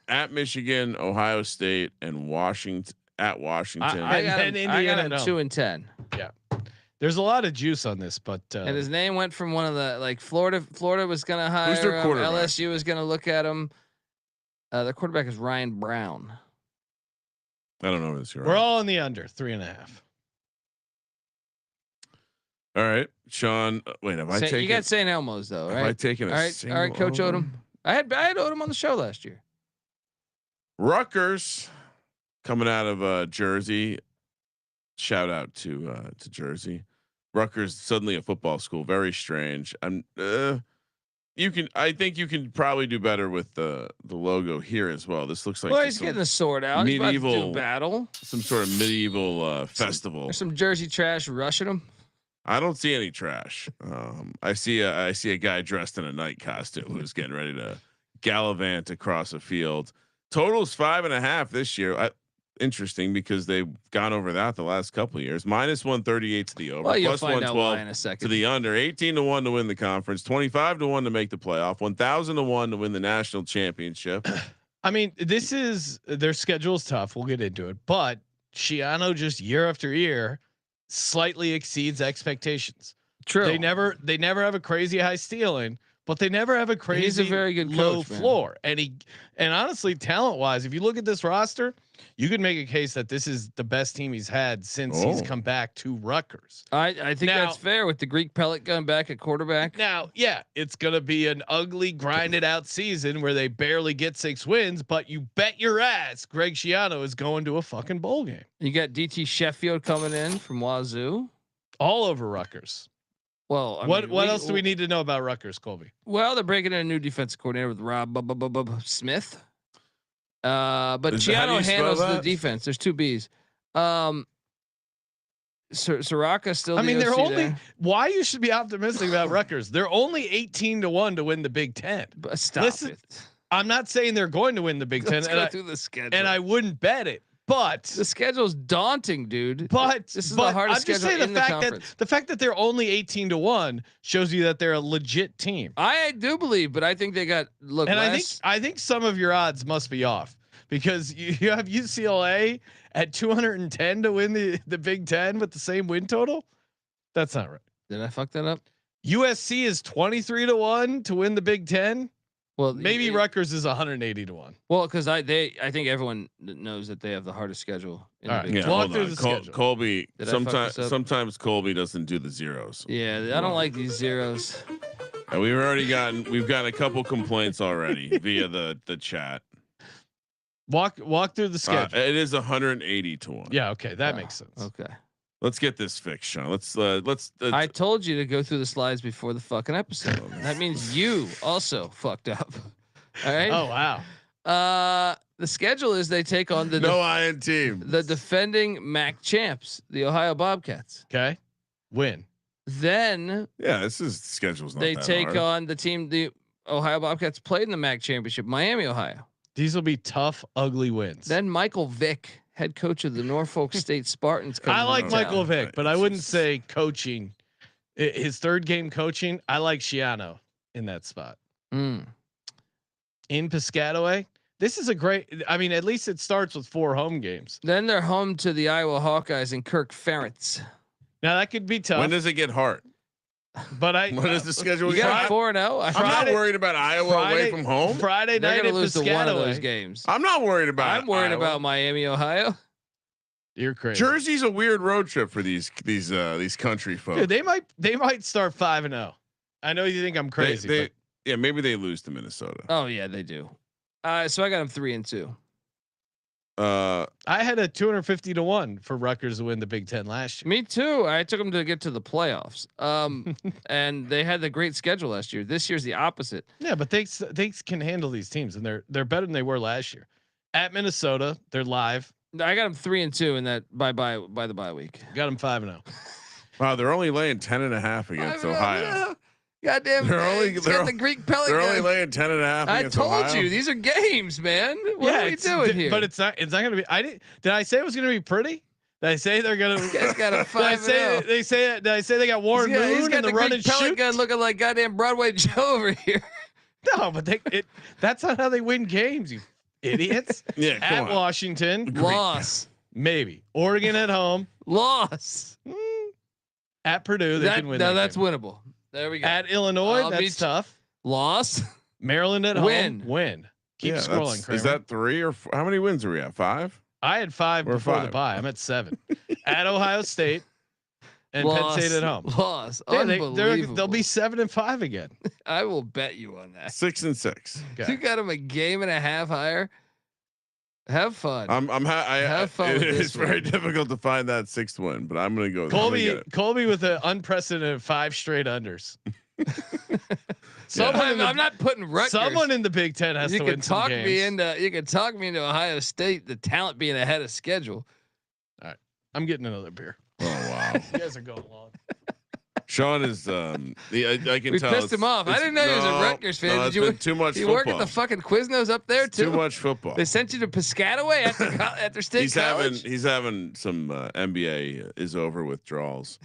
at Michigan, Ohio State, and Washington. At Washington, I got And him, Indiana, I got him 2-10. There's a lot of juice on this, but And his name went from one of the like Florida was going to hire their him. quarterback? LSU was going to look at him. The quarterback is Ryan Brown. I don't know this. we're all in the under 3.5. All right, Sean. Wait, have I taken? You got St. Elmo's though, Have right? I taken a all right, Coach over? Odom. I had Odom on the show last year. Rutgers coming out of Jersey. Shout out to Jersey. Rutgers suddenly a football school. Very strange. I think you can probably do better with the logo here as well. This looks like Well, he's getting the sword out. medieval he's about to do battle. some sort of medieval festival. There's some Jersey trash rushing him. I don't see any trash. I see a guy dressed in a night costume who's getting ready to gallivant across a field. Total's 5.5 this year. Interesting because they've gone over that the last couple of years. -138 to the over, Well, you'll plus find out why 112 in a second. to the under, 18-1 to win the conference, 25-1 to make the playoff, 1,000-1 to win the national championship. I mean, this is their schedule's tough. We'll get into it, but Schiano just year after year slightly exceeds expectations. True. They never have a crazy high ceiling, but they never have a crazy He's a very good low coach, floor. And honestly, talent wise, if you look at this roster, you could make a case that this is the best team he's had since he's come back to Rutgers. I think that's fair with the Greek pellet gun back at quarterback. Now, yeah, it's going to be an ugly grinded out season where they barely get 6 wins, but you bet your ass Greg Schiano is going to a fucking bowl game. You got DT Sheffield coming in from Wazoo. All over Rutgers. Well, what else do we need to know about Rutgers, Colby? Well, they're breaking in a new defensive coordinator with Rob Smith. But Schiano handles the defense. There's 2 B's. Soraka still. I mean, they're only. there. Why you should be optimistic about Rutgers? They're only 18-1 to win the Big Ten. But stop it. I'm not saying they're going to win the Big Ten. Let's go through the schedule. And I wouldn't bet it. But the schedule's daunting, dude. But this is the hardest schedule in the conference. The fact that they're only 18-1 shows you that they're a legit team. I do believe, but I think they got I think some of your odds must be off because you have UCLA at 210 to win the Big Ten with the same win total. That's not right. Did I fuck that up? USC is 23-1 to win the Big Ten. Well, maybe Rutgers is 180-1. Well, because I think everyone knows that they have the hardest schedule. All right, yeah, walk through the schedule. Colby. Sometimes Colby doesn't do the zeros. Yeah, I don't like these zeros. And we've got a couple complaints already via the chat. Walk through the schedule. It is 180-1. Yeah, okay, that makes sense. Okay. Let's get this fixed, Sean. Let's. I told you to go through the slides before the fucking episode. That means you also fucked up. All right. Oh wow. The schedule is they take on the iron team, the defending MAC champs, the Ohio Bobcats. Okay. Win. Then this is schedule's not they that take hard. on the team the Ohio Bobcats played in the MAC championship, Miami, Ohio. These will be tough, ugly wins. Then Michael Vick, head coach of the Norfolk State Spartans. I like Michael Vick, but I wouldn't say coaching. His third game coaching. I like Schiano in that spot. In Piscataway. This is a great. I mean, at least it starts with 4 home games. Then they're home to the Iowa Hawkeyes and Kirk Ferentz. Now that could be tough. When does it get hard? But what is the schedule? You got 4-0. I'm not worried about Iowa away from home. Friday They're night gonna at lose to one of those Piscataway. games. I'm not worried about. I'm worried Iowa. about Miami, Ohio. You're crazy. Jersey's a weird road trip for these country folks. Dude, they might start 5-0. I know you think I'm crazy. Yeah, maybe they lose to Minnesota. Oh yeah, they do. So I got them 3-2. I had a 250-1 for Rutgers to win the Big Ten last year. Me too. I took them to get to the playoffs. And they had the great schedule last year. This year's the opposite. Yeah, but they can handle these teams, and they're better than they were last year. At Minnesota, they're live. I got them 3-2 in that by the bye week. Got them 5-0. Wow, they're only laying 10.5 against Ohio. Goddamn, got the Greek pellet. They're only laying 10.5. I told you these are games, man. What are we doing here? But it's not going to be. Did I say it was going to be pretty? Did I say they're going to? You guys got a 5-0. Did I say they got Warren Moon he's got and the run Greek and pellet shoot gun looking like goddamn Broadway Joe over here. No, but that's not how they win games, you idiots. Yeah, at Washington, loss. Maybe Oregon at home, loss. At Purdue, they can win. No, that's game. winnable. There we go. At Illinois, that's tough. Loss. Maryland at home, win. Keep scrolling. Is that 3 or 4? How many wins are we at? 5? I had 5 before the bye. I'm at 7. At Ohio State and Penn State at home. Loss. Unbelievable. They'll be 7-5 again. I will bet you on that. 6-6. Okay. You got them a game and a half higher. Have fun. Have fun. It's very difficult to find that 6th win, but I'm going to go. Colby with an unprecedented 5 straight unders. I'm not putting Rutgers. Someone in the Big Ten has to win some games. You can talk me into Ohio State, the talent being ahead of schedule. All right, I'm getting another beer. Oh wow, you guys are going long. Sean is I can we tell. Pissed him off. I didn't know he was a Rutgers fan. No, Did you too much? You work at the fucking Quiznos up there too? Too much football. They sent you to Piscataway after state college. He's having some NBA is over withdrawals.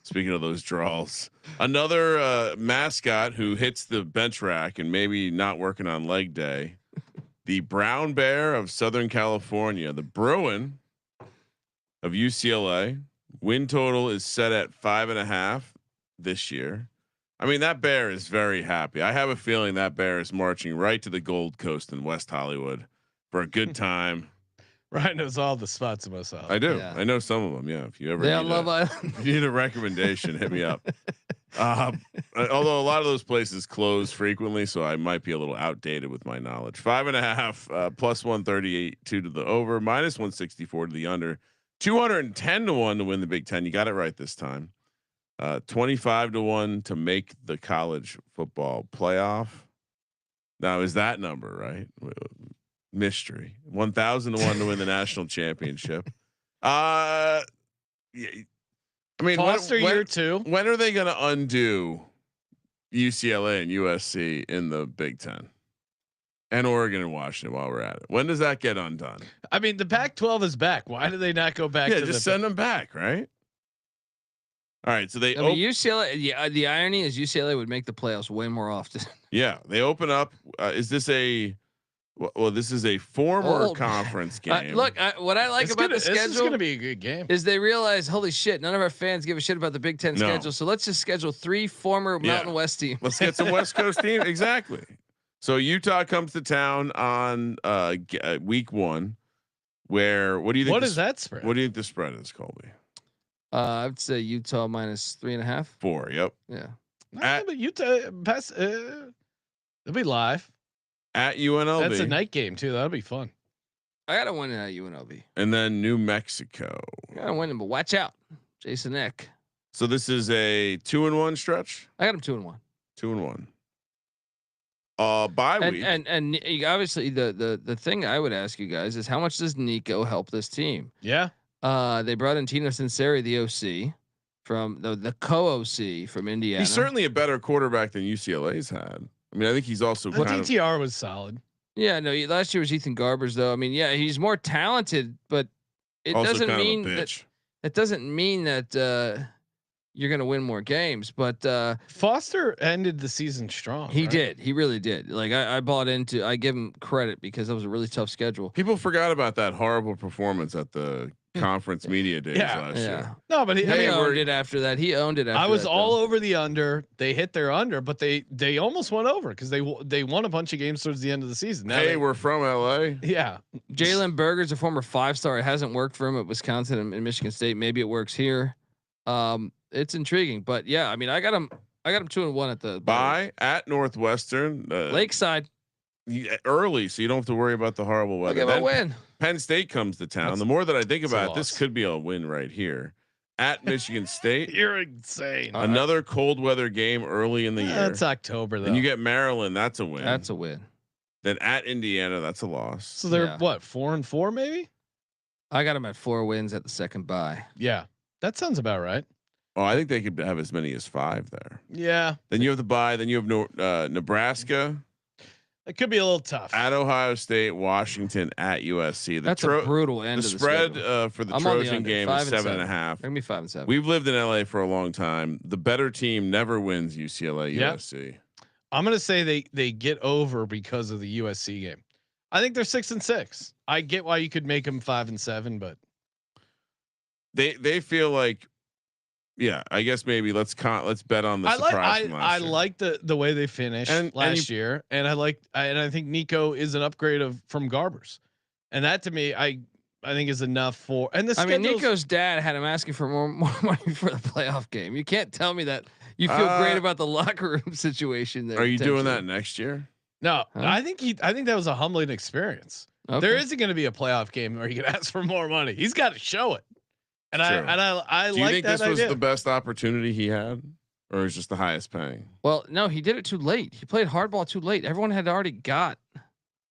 Speaking of those draws, another mascot who hits the bench rack and maybe not working on leg day, the Brown Bear of Southern California, the Bruin of UCLA. Win total is set at 5.5 this year. I mean, that bear is very happy. I have a feeling that bear is marching right to the Gold Coast in West Hollywood for a good time. Ryan knows all the spots in West Hollywood. I do. Yeah. I know some of them. Yeah. If you ever if you need a recommendation, hit me up. Although a lot of those places close frequently, so I might be a little outdated with my knowledge. 5.5 plus 138 2 to the over, minus 164 to the under, 210 to 1 to win the Big Ten. You got it right this time. 25 to 1 to make the college football playoff. Now is that number right? Mystery. 1,000 to 1 to win the national championship. Yeah. I mean, Foster year 2. When are they going to undo UCLA and USC in the Big Ten and Oregon and Washington while we're at it? When does that get undone? I mean, the Pac-12 is back. Why do they not go back? Yeah, to just send them back, right? All right, so they UCLA. Yeah, the irony is UCLA would make the playoffs way more often. Yeah, they open up. Is this a? Well, this is a former conference game. Look, what I like about the schedule is going to be a good game. Is they realize, holy shit, none of our fans give a shit about the Big Ten schedule. So let's just schedule 3 former Mountain West teams. Let's get some West Coast teams. Exactly. So Utah comes to town on week 1. Where what do you think? What is that spread? What do you think the spread is, Colby? I'd say Utah minus 3.5. 4. Yep. Yeah. But Utah pass. It'll be live at UNLV. That's a night game too. That'll be fun. I gotta win at UNLV. And then New Mexico. I gotta win him, but watch out, Jason Eck. So this is a 2-1 stretch. I got him 2-1. 2-1. Bye week. And obviously the thing I would ask you guys is how much does Nico help this team? Yeah. They brought in Tino Sinceri, the OC from the co-OC from Indiana. He's certainly a better quarterback than UCLA's had. I mean, I think he's also the DTR was solid. Yeah, no, last year was Ethan Garbers though. I mean, yeah, he's more talented, but it also doesn't mean that doesn't mean that you're going to win more games, but Foster ended the season strong. He did. He really did. Like I bought into. I give him credit because that was a really tough schedule. People forgot about that horrible performance at the conference media days last year. No, but he owned it after that. He owned it. After I was all over the under. They hit their under, but they almost went over because they won a bunch of games towards the end of the season. Now we're from LA. Yeah. Jalen Berger's a former 5-star. It hasn't worked for him at Wisconsin and Michigan State. Maybe it works here. It's intriguing, but yeah, I mean, I got him 2-1 at the bye at Northwestern, Lakeside early, so you don't have to worry about the horrible weather. I'll give a win. Penn State comes to town. The more that I think about it, this could be a win right here at Michigan State. You're insane. Another cold weather game early in the year. That's October though. And you get Maryland. That's a win. That's a win. Then at Indiana, that's a loss. So they're what 4-4 maybe? I got them at 4 wins at the second bye. Yeah, that sounds about right. Oh, I think they could have as many as 5 there. Yeah. Then you have the bye. Then you have Nebraska. It could be a little tough. At Ohio State, Washington, at USC. That's a brutal end. The spread for the Trojan game is 7.5. Maybe 5 and 7. We've lived in LA for a long time. The better team never wins UCLA, USC. I'm gonna say they get over because of the USC game. I think they're 6-6. I get why you could make them 5 and 7, but they feel like. Yeah, I guess maybe let's bet on the surprise. I like the way they finished last year, and I think Nico is an upgrade from Garbers, and that to me I think is enough for. And the mean, Nico's dad had him asking for more money for the playoff game. You can't tell me that you feel great about the locker room situation there. Are you doing that next year? No, I think that was a humbling experience. Okay. There isn't going to be a playoff game where he can ask for more money. He's got to show it. And Sure. I Do you like think that this was idea. the best opportunity he had, or is just the highest paying? Well, no, he did it too late. He played hardball too late. Everyone had already got.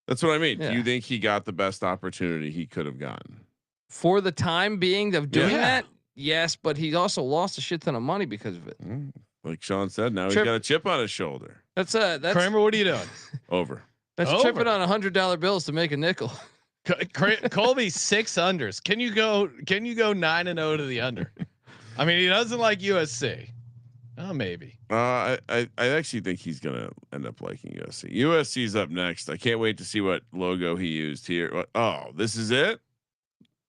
That's what I mean. Yeah. Do you think he got the best opportunity he could have gotten For the time being of doing Yeah. that? Yes, but he also lost a shit ton of money because of it. Like Sean said, now Trip- he's got a chip on his shoulder. That's Kramer, what are you doing? Over. that's Over. tripping on $100 bills to make a nickel. Colby 6 unders. Can you go 9-0 to the under? I mean, he doesn't like USC. Oh, maybe. I actually think he's gonna end up liking USC. USC's up next. I can't wait to see what logo he used here. Oh, this is it.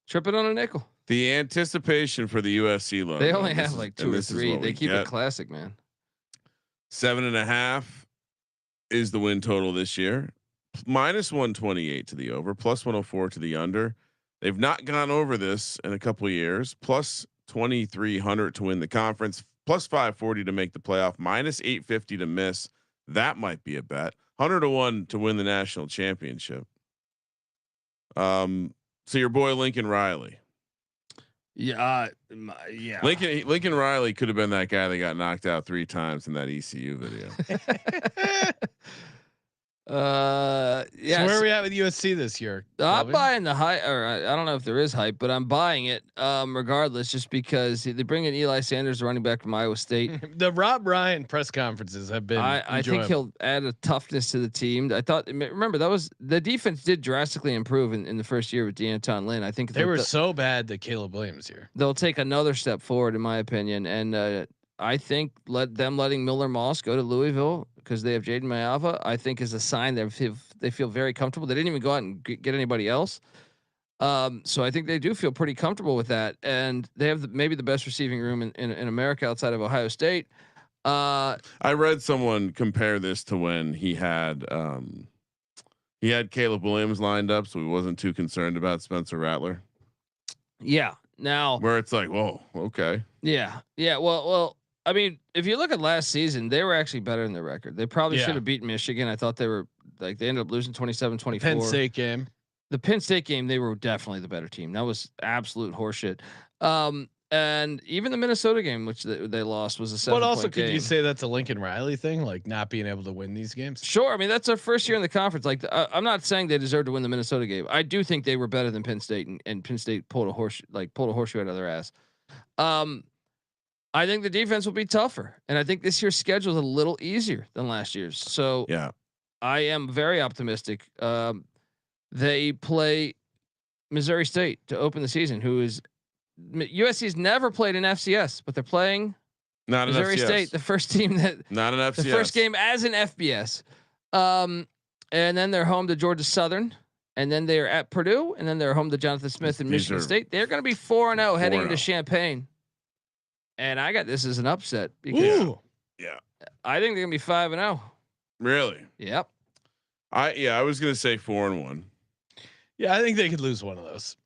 Tripping on a nickel. The anticipation for the USC logo. They only This have is- like and 2 or this is 3. what They we keep get. it classic, man. 7.5 is the win total this year. -128 to the over, +104 to the under. They've not gone over this in a couple of years. +2,300 to win the conference, +540 to make the playoff, -850 to miss. That might be a bet. 100-1 to win the national championship. So your boy Lincoln Riley. Yeah, yeah. Lincoln Riley could have been that guy that got knocked out 3 times in that ECU video. Yeah. So where are we at with USC this year? I'm Colby? buying the hype, or I don't know if there is hype, but I'm buying it regardless, just because they bring in Eli Sanders, the running back from Iowa State. The Rob Ryan press conferences have been. I think he'll add a toughness to the team. I thought, remember, that was the defense did drastically improve in the first year with D'Anton Lynn. I think They were so bad that Caleb Williams here. they'll take another step forward, in my opinion. And I think letting Miller Moss go to Louisville because they have Jaden Mayava, I think is a sign that they feel very comfortable. They didn't even go out and get anybody else. So I think they do feel pretty comfortable with that. And they have maybe the best receiving room in America outside of Ohio State. I read someone compare this to when he had Caleb Williams lined up, so he wasn't too concerned about Spencer Rattler. Yeah. Now Where it's like, whoa, okay. Yeah. Well, I mean, if you look at last season, they were actually better in their record. They probably Yeah. should have beaten Michigan. I thought they ended up losing 27-24. Penn State game. The Penn State game, they were definitely the better team. That was absolute horseshit. And even the Minnesota game, which they lost, was a 7-point But also, could game. you say that's a Lincoln Riley thing, like not being able to win these games? Sure. I mean, that's their first year in the conference. Like, I'm not saying they deserve to win the Minnesota game. I do think they were better than Penn State, and Penn State pulled a horseshoe out of their ass. I think the defense will be tougher, and I think this year's schedule is a little easier than last year's. So Yeah. I am very optimistic. They play Missouri State to open the season, who is USC's never played an FCS, but they're playing Not an Missouri FCS. State, the first team that Not an FCS. the first game as an FBS. And then they're home to Georgia Southern, and then they're at Purdue, and then they're home to Jonathan Smith and These Michigan are State. They're going to be 4-0 heading into 4-0. Champaign. And I got this as an upset because Ooh. I think they're going to be 5-0. Really? Yep. I was gonna say 4-1. Yeah, I think they could lose one of those.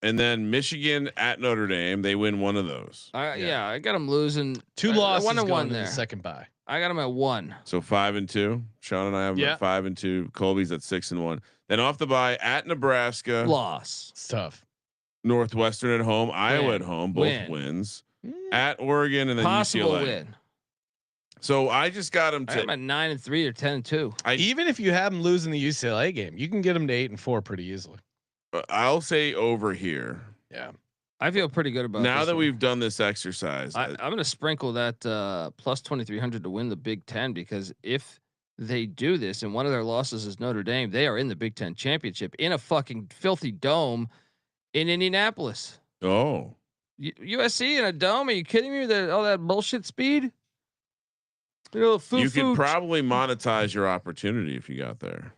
And then Michigan at Notre Dame, they win one of those. Yeah, I got them losing 2 losses 1-1 going to there. the second bye. I got them at 1. So 5-2. Sean and I have them Yeah. at 5-2. Colby's at 6-1. Then off the bye at Nebraska, Loss. It's tough. Northwestern at home, Iowa at home, both Win. wins. At Oregon and then Possible UCLA. win. So I just got them I got them to. at 9-3 or 10-2. Even if you have them losing the UCLA game, you can get them to 8-4 pretty easily. I'll say over here. Yeah. I feel pretty good about Now this that one. we've done this exercise, I'm going to sprinkle that plus 2,300 to win the Big Ten, because if they do this and one of their losses is Notre Dame, they are in the Big Ten championship in a fucking filthy dome in Indianapolis. oh, USC in a dome? Are you kidding me? All that bullshit speed? You could probably monetize your opportunity if you got there.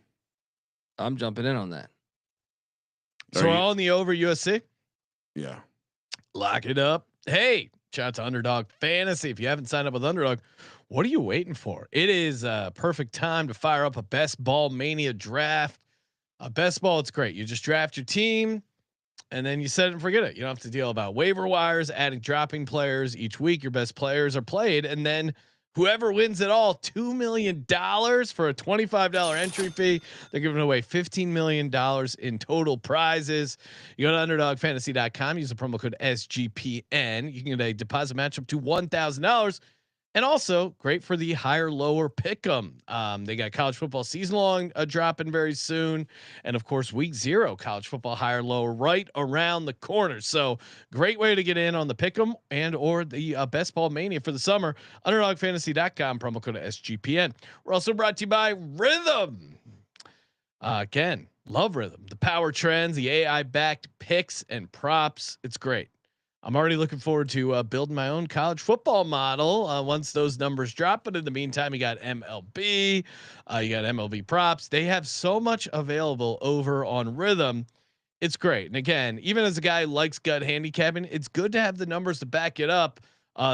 I'm jumping in on that. So we're all in the over USC. Yeah. Lock it up. Hey, shout out to Underdog Fantasy. If you haven't signed up with Underdog, what are you waiting for? It is a perfect time to fire up a best ball mania draft. Best ball, it's great. You just draft your team and then you set it and forget it. You don't have to deal about waiver wires, adding dropping players each week. Your best players are played, and then Whoever wins it all, $2 million for a $25 entry fee. They're giving away $15 million in total prizes. You go to underdogfantasy.com, use the promo code SGPN. You can get a deposit match up to $1,000. And also great for the higher lower pick 'em. They got college football season long dropping very soon, and of course week 0 college football higher lower right around the corner. So great way to get in on the pick 'em and or the best ball mania for the summer. Underdogfantasy.com, promo code SGPN. We're also brought to you by Rhythm. Again, love Rhythm. The power trends, the AI backed picks and props. It's great. I'm already looking forward to building my own college football model once those numbers drop. But in the meantime, you got MLB, you got MLB props. They have so much available over on Rhythm. It's great. And again, even as a guy who likes gut handicapping, it's good to have the numbers to back it up.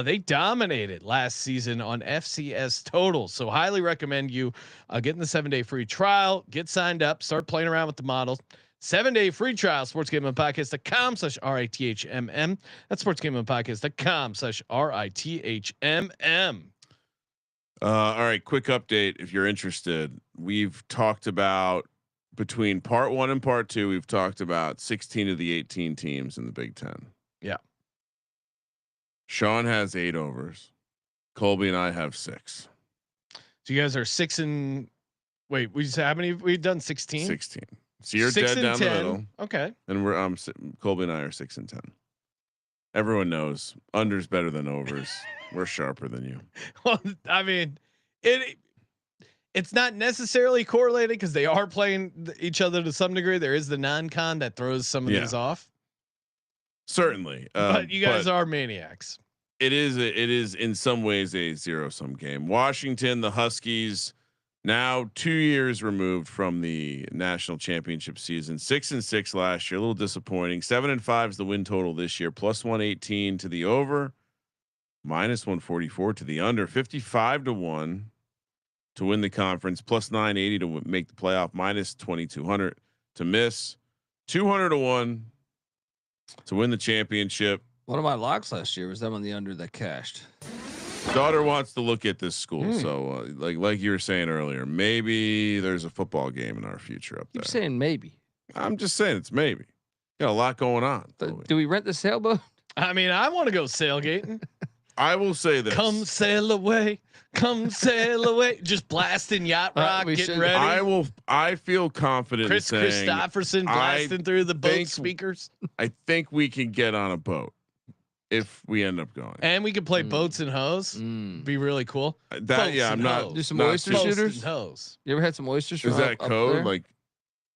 They dominated last season on FCS totals. So highly recommend you getting the 7-day free trial, get signed up, start playing around with the models. 7-day free trial, sportsgamblingpodcast.com/RITHMM. That's sportsgamblingpodcast.com/RITHMM. All right. Quick update. If you're interested, we've talked about between part 1 and part 2, we've talked about 16 of the 18 teams in the Big Ten. Yeah. Sean has 8 overs. Colby and I have 6. So you guys are 6 and wait, we just how many we've done 16? 16. So you're 6 dead and down 10. the middle. Okay. And we're Colby and I are 6 and 10. Everyone knows unders better than overs. We're sharper than you. Well, I mean, it's not necessarily correlated because they are playing each other to some degree. There is the non-con that throws some of these off. Certainly. But you guys are maniacs. It is in some ways a zero-sum game. Washington, the Huskies, now 2 years removed from the national championship season, 6-6 last year, a little disappointing. 7-5 is the win total this year, +118 to the over, -144 to the under, 55-1 to win the conference, +980 to make the playoff, -2200 to miss, 200-1 to win the championship. One of my locks last year was them on the under that cashed. Daughter wants to look at this school, so like you were saying earlier, maybe there's a football game in our future up there. You're saying maybe. I'm just saying it's maybe. Got a lot going on. Do we rent the sailboat? I mean, I want to go sailgating. I will say this: come sail away, just blasting yacht rock, getting ready. I feel confident. Chris saying Christopherson blasting through the boat speakers. I think we can get on a boat if we end up going, and we could play boats and hoes. Be really cool. I'm hoes. not. Do some not oyster too- shooters. Hose. You ever had some oysters? Is that code? Like,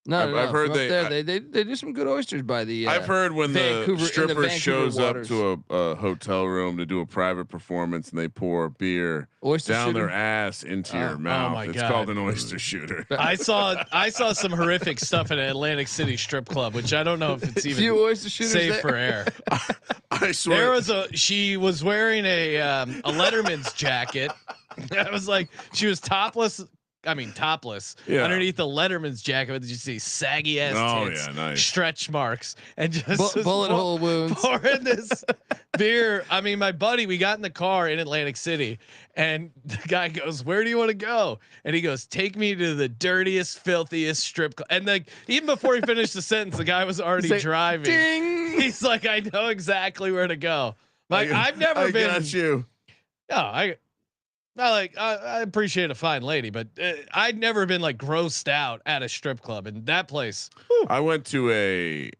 no, I've heard they do some good oysters by the. I've heard when Vancouver, the stripper shows waters. up to a hotel room to do a private performance and they pour beer down their ass into your mouth. Oh my it's God. called an oyster shooter. I saw some horrific stuff at Atlantic City strip club, which I don't know if it's even oyster shooters safe for air. I swear. She was wearing a Letterman's jacket. I was like, she was topless. I mean, topless underneath the Letterman's jacket. Did you see saggy ass tits, nice stretch marks, and just bullet hole wounds? Pouring this beer. I mean, my buddy, we got in the car in Atlantic City, and the guy goes, "Where do you want to go?" And he goes, "Take me to the dirtiest, filthiest strip club." And like, even before he finished the sentence, the guy was already driving. Ding! He's like, "I know exactly where to go." Like, I've never been. I got you. Yeah, I appreciate a fine lady, but I'd never been like grossed out at a strip club, and that place. Whew. I went to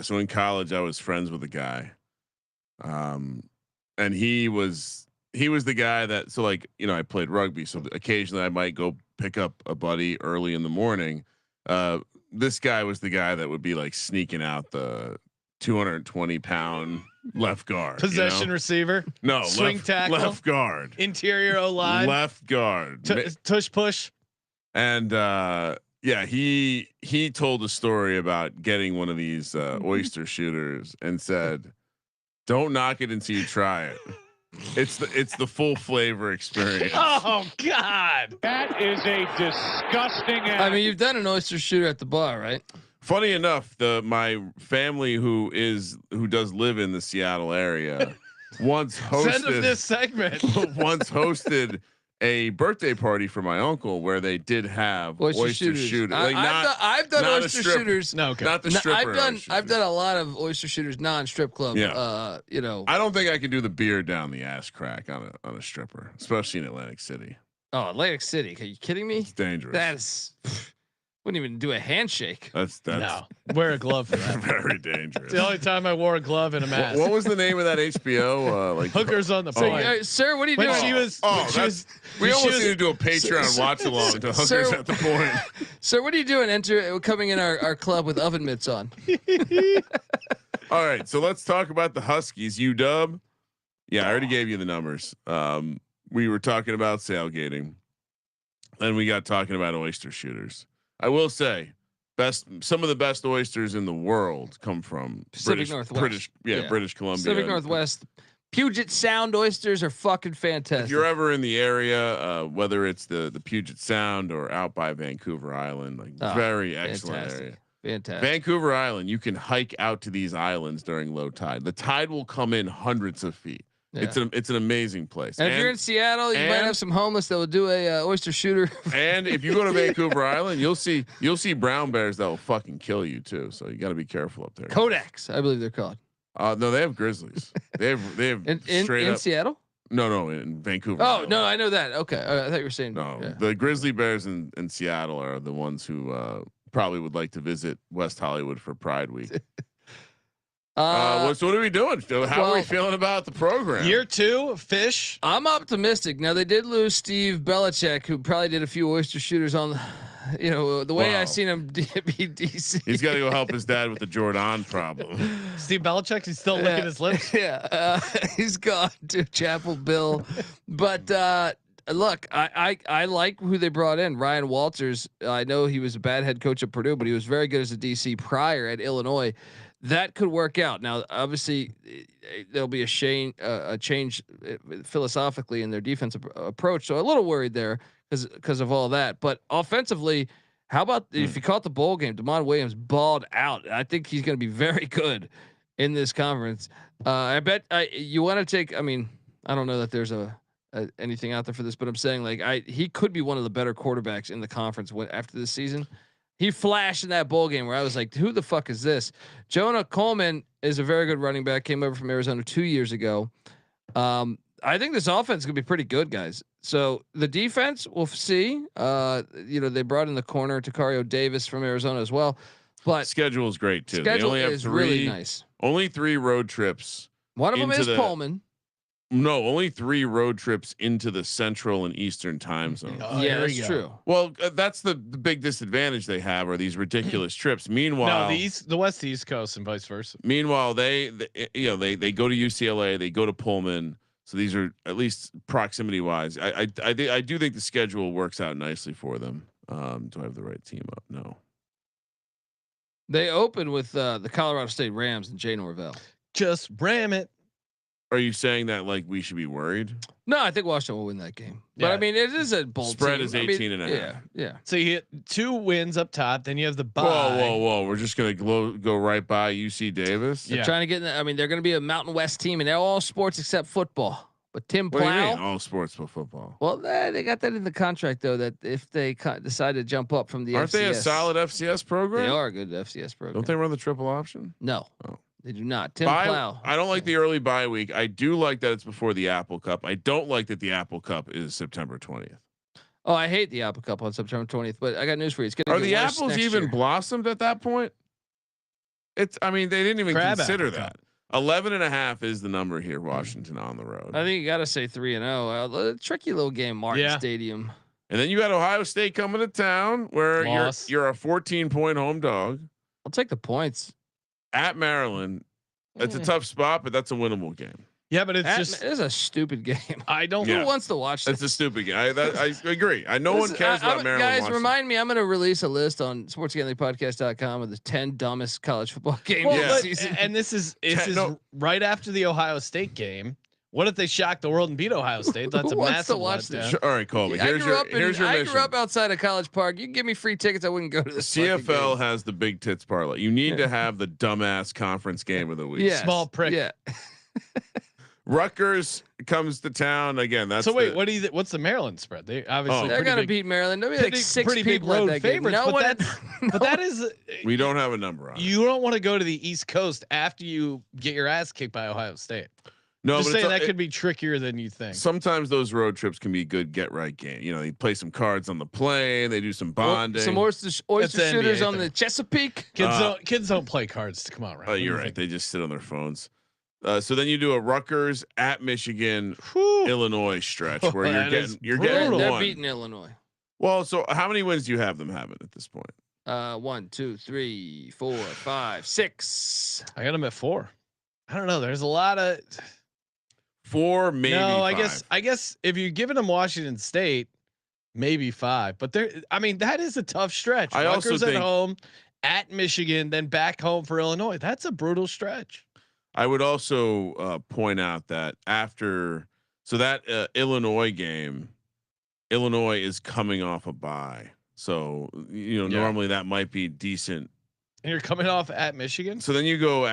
so in college I was friends with a guy, and he was the guy that, so like, you know, I played rugby, so occasionally I might go pick up a buddy early in the morning. This guy was the guy that would be like sneaking out the 220-pound left guard, possession receiver, no swing tackle, left guard, interior O line, left guard, tush push, and he told a story about getting one of these oyster shooters and said, "Don't knock it until you try it. It's the full flavor experience." Oh God, That is a disgusting act. I mean, you've done an oyster shooter at the bar, right? Funny enough, my family who does live in the Seattle area once hosted Send them this segment. once hosted a birthday party for my uncle where they did have oyster shooters. Like I've done not oyster shooters. No, okay. Not the stripper. I've done a lot of oyster shooters non-strip club. Yeah. You know, I don't think I can do the beer down the ass crack on a stripper, especially in Atlantic City. Oh, Atlantic City. Are you kidding me? It's dangerous. That's wouldn't even do a handshake. That's No, wear a glove for that. very dangerous. It's the only time I wore a glove and a mask. What was the name of that HBO? Like Hookers on the point. Sir, what are you doing? When she was, we almost need to do a Patreon watch along to Hookers at the point. Sir, what are you doing? Coming in our club with oven mitts on. All right, so let's talk about the Huskies. UW. Yeah, I already gave you the numbers. We were talking about sailgating, and we got talking about oyster shooters. I will say, some of the best oysters in the world come from Pacific Northwest. British Columbia. Pacific Northwest. Puget Sound oysters are fucking fantastic. If you're ever in the area, whether it's the Puget Sound or out by Vancouver Island, very excellent area. Fantastic. Vancouver Island, you can hike out to these islands during low tide. The tide will come in hundreds of feet. Yeah. It's an amazing place. And if you're in Seattle, you might have some homeless that will do a oyster shooter. And if you go to Vancouver Island, you'll see brown bears that will fucking kill you too. So you got to be careful up there. Kodaks, I believe they're called. No, they have grizzlies. They have in Seattle. No, in Vancouver. Oh Island. no, I know that. Okay, I thought you were saying no. The grizzly bears in Seattle are the ones who probably would like to visit West Hollywood for Pride Week. So what are we doing? How are we feeling about the program? Year 2, Fish. I'm optimistic. Now they did lose Steve Belichick, who probably did a few oyster shooters on, the way I seen him be DC. He's got to go help his dad with the Jordan problem. Steve Belichick, he's still licking his lips. Yeah, he's gone to Chapel Bill, but look, I like who they brought in. Ryan Walters. I know he was a bad head coach at Purdue, but he was very good as a DC prior at Illinois. That could work out. Now, obviously, there'll be a change philosophically in their defensive approach. So a little worried there because of all that. But offensively, how about if you caught the bowl game? Damon Williams balled out. I think he's going to be very good in this conference. I bet you want to take. I mean, I don't know that there's anything out there for this, but I'm saying he could be one of the better quarterbacks in the conference after this season. He flashed in that bowl game where I was like, who the fuck is this? Jonah Coleman is a very good running back. Came over from Arizona 2 years ago. I think this offense is going to be pretty good, guys. So the defense, we'll see. They brought in the corner Takario Davis from Arizona as well. But schedule is great too. They only have really nice. Only 3 road trips. One of them is Pullman. No, only 3 road trips into the Central and Eastern time zones. Yeah, that's true. Well, that's the big disadvantage they have are these ridiculous trips. Meanwhile, the West to East Coast and vice versa. Meanwhile, they go to UCLA, they go to Pullman. So these are at least proximity wise. I do think the schedule works out nicely for them. Do I have the right team up? No. They open with the Colorado State Rams and Jay Norvell. Just ram it. Are you saying that we should be worried? No, I think Washington will win that game. But I mean, it is a bold spread team. is 18 and a half. Yeah. So you hit 2 wins up top, then you have the bye. Whoa! We're just gonna go right by UC Davis. They're trying to get. they're going to be a Mountain West team, and they're all sports except football. But Tim Plow, what do you mean, all sports but football? Well, they got that in the contract though. That if they decide to jump up from the aren't FCS, they a solid FCS program? They are a good FCS program. Don't they run the triple option? No. Oh. They do not. Tim Plow. I don't like the early bye week. I do like that it's before the Apple Cup. I don't like that the Apple Cup is September 20th. Oh, I hate the Apple Cup on September 20th. But I got news for you. It's going to Are the apples even blossomed at that point? I mean, they didn't even consider that. 11.5 is the number here. Washington on the road. I think you got to say 3-0. Tricky little game, Martin Stadium. And then you got Ohio State coming to town, where you're a 14-point home dog. I'll take the points. At Maryland, it's a tough spot, but that's a winnable game. Yeah, but it's I don't. Who wants to watch this? It's a stupid game. I agree. No one cares about Maryland. Guys, remind me. I'm going to release a list on sportsgamblingpodcast.com of the 10 dumbest college football games this season. And this is right after the Ohio State game. What if they shock the world and beat Ohio State? That's a massive letdown. All right, Colby. Here's your mission. I grew up outside of College Park. You can give me free tickets. I wouldn't go to the CFL has the big tits parlay. You need to have the dumbass conference game of the week. Yeah, small prick. Yeah. Rutgers comes to town again. That's so. Wait, what's the Maryland spread? They obviously they're gonna beat Maryland. There'll be like six pretty big people at road that game. favorites. No but one, that is we don't have a number on. You don't want to go to the East Coast after you get your ass kicked by Ohio State. No, just but saying that could be trickier than you think. Sometimes those road trips can be good get right game. You know, they play some cards on the plane. They do some bonding. Some oyster shooters on the Chesapeake. Kids don't play cards. Come on, right? Oh, you're right. They just sit on their phones. So then you do a Rutgers at Michigan, Illinois stretch where you're getting they're one. beating Illinois. Well, so how many wins do you have them having at this point? 1, 2, 3, 4, 5, 6. I got them at 4. I don't know. There's a lot of 4, maybe. No, 5. I guess if you're giving them Washington State, maybe 5. But that is a tough stretch. I Rutgers also think at home, at Michigan, then back home for Illinois. That's a brutal stretch. I would also point out that that Illinois game, Illinois is coming off a bye. So, normally that might be decent. And you're coming off at Michigan. So then you go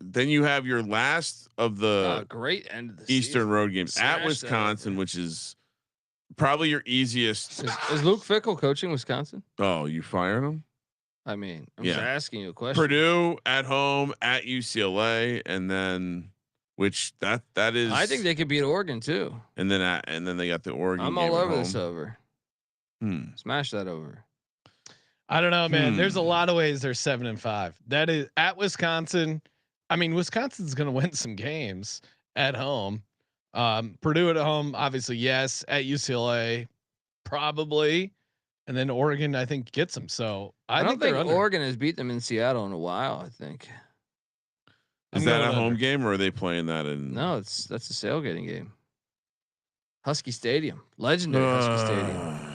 then you have your last of the great end of the Eastern season. Road games at Wisconsin, which is probably your easiest. Is Luke Fickell coaching Wisconsin? Oh, you firing him? I mean, I'm just asking you a question. Purdue at home at UCLA, and then that is. I think they could beat Oregon too. And then they got the Oregon. I'm all over this over. Smash that over. I don't know, man. There's a lot of ways they're 7 and 5. That is at Wisconsin. I mean, Wisconsin's going to win some games at home. Purdue at home, obviously, yes. At UCLA, probably. And then Oregon, I think, gets them. So I don't think Oregon has beat them in Seattle in a while. I think. Is that a home game, or are they playing that in? No, that's a tailgating game. Husky Stadium, legendary Husky Stadium.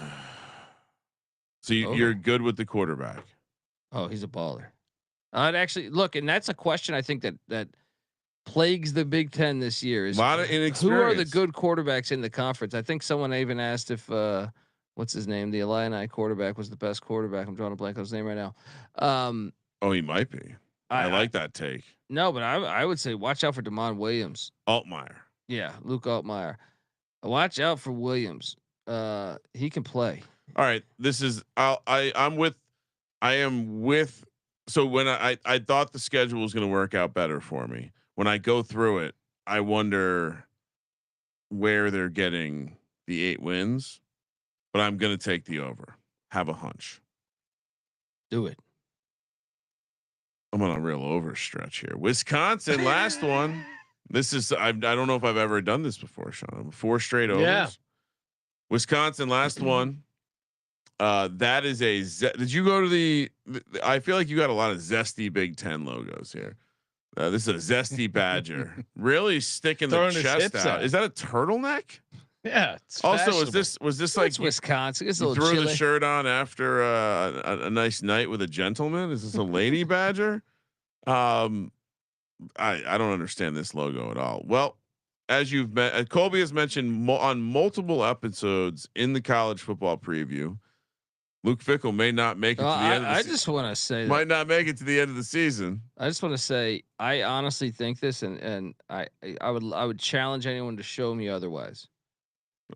So you're good with the quarterback. Oh, he's a baller. I'd actually look, and that's a question I think that plagues the Big Ten this year. Is a lot of inexperience. Who are the good quarterbacks in the conference? I think someone even asked if what's his name, the Illini quarterback was the best quarterback. I'm drawing a blank on his name right now. Oh, he might be. I like that take. No, but I would say watch out for Damon Williams. Altmaier. Yeah, Luke Altmaier. Watch out for Williams. He can play. All right. This is I am with. So when I thought the schedule was going to work out better for me, when I go through it, I wonder where they're getting the 8 wins, but I'm going to take the over. Have a hunch. Do it. I'm on a real overstretch here. Wisconsin, last one. This is I don't know if I've ever done this before, Sean. 4 straight overs. Yeah. Wisconsin, last one. That is did you go to the? I feel like you got a lot of zesty Big Ten logos here. This is a zesty Badger, really sticking the chest out. Is that a turtleneck? Yeah. Also, was this like Wisconsin? It's you threw the shirt on after a nice night with a gentleman? Is this a lady Badger? I don't understand this logo at all. Well, as you've met, Colby has mentioned on multiple episodes in the college football preview, Luke Fickell may not make it to the end of the season. I just want to say might not make it to the end of the season. I just want to say I honestly think this, and I would challenge anyone to show me otherwise.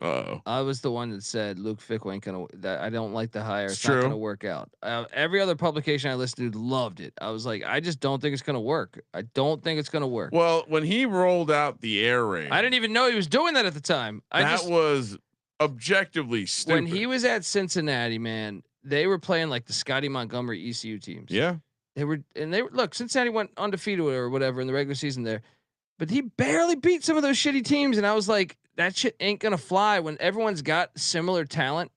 I was the one that said Luke Fickell ain't gonna. That I don't like the hire. It's not gonna work out. Every other publication I listened to loved it. I was like, I just don't think it's gonna work. I don't think it's gonna work. Well, when he rolled out the air raid, I didn't even know he was doing that at the time. That was objectively stupid. When he was at Cincinnati, man, they were playing like the Scotty Montgomery ECU teams. Yeah, they were look. Cincinnati went undefeated or whatever in the regular season there, but he barely beat some of those shitty teams, and I was like, that shit ain't gonna fly when everyone's got similar talent.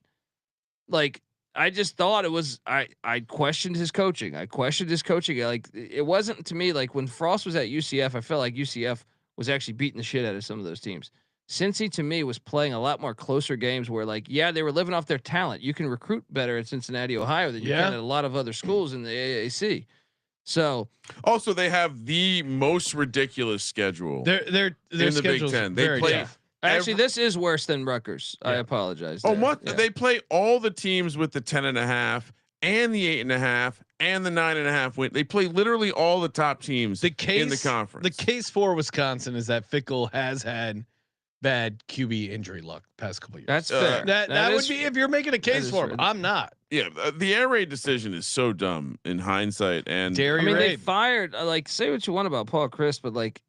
Like, I just thought it was. I questioned his coaching. Like, it wasn't to me like when Frost was at UCF. I felt like UCF was actually beating the shit out of some of those teams. Cincy to me was playing a lot more closer games where, like, yeah, they were living off their talent. You can recruit better at Cincinnati, Ohio than you can at a lot of other schools in the AAC. So also they have the most ridiculous schedule. Their in the Big Ten. They play. Tough. Actually, this is worse than Rutgers. Yeah. I apologize. Oh, what? Yeah. They play all the teams with the 10.5 and the 8.5 and the 9.5 win. They play literally all the top teams in the conference. The case for Wisconsin is that Fickell has had bad QB injury luck past couple years. That's fair. That would be if you're making a case for him. I'm not. Yeah, the air raid decision is so dumb in hindsight. And they fired. Say what you want about Paul Chryst, but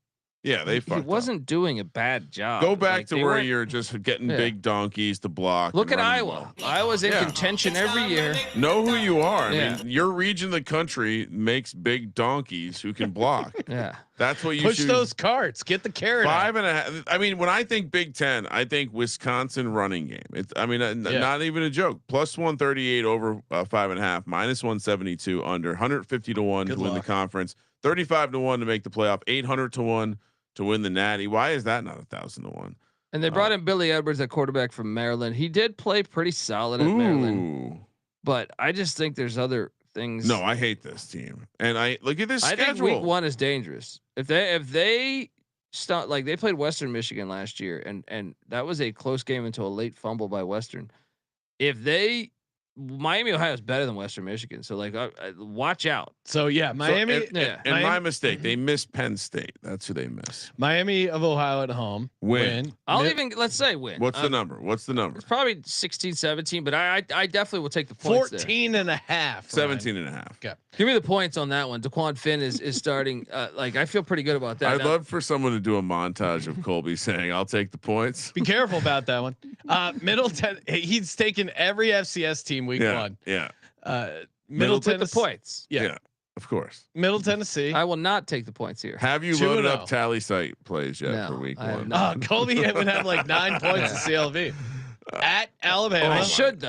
yeah, they fucked wasn't up. doing a bad job. Go back to where you're just getting big donkeys to block. Look at Iowa. Iowa's in contention every year. Know who you are. I mean, your region of the country makes big donkeys who can block. Yeah. That's what you push those carts. Get the carrot. 5.5. I mean, when I think Big Ten, I think Wisconsin running game. It's. I mean, not even a joke. Plus 138 over 5.5. Minus 172 under. 150 to 1 to win the conference. 35 to 1 to make the playoff. 800 to 1 to win the Natty. Why is that not 1,000 to 1? And they brought in Billy Edwards, at quarterback from Maryland. He did play pretty solid at Maryland, but I just think there's other things. No, I hate this team, and I look at this schedule. I think week 1 is dangerous. If they start they played Western Michigan last year, and that was a close game until a late fumble by Western. If Miami, Ohio is better than Western Michigan, so watch out. So Miami. And my mistake, they missed Penn State. That's who they miss. Miami of Ohio at home. Win. Let's say win. What's the number? What's the number? It's probably 16, 17, but I definitely will take the points. 14.5. 17.5. Okay. Give me the points on that one. DeQuan Finn is starting. I feel pretty good about that. I'd love for someone to do a montage of Colby saying, "I'll take the points." Be careful about that one. Middleton. He's taken every FCS team week 1. Yeah. Middle Tennessee, the points. Yeah. Of course. Middle Tennessee. I will not take the points here. Have you loaded up tally site plays yet for week 1? Colby would have 9 points in CLV. At Alabama. I should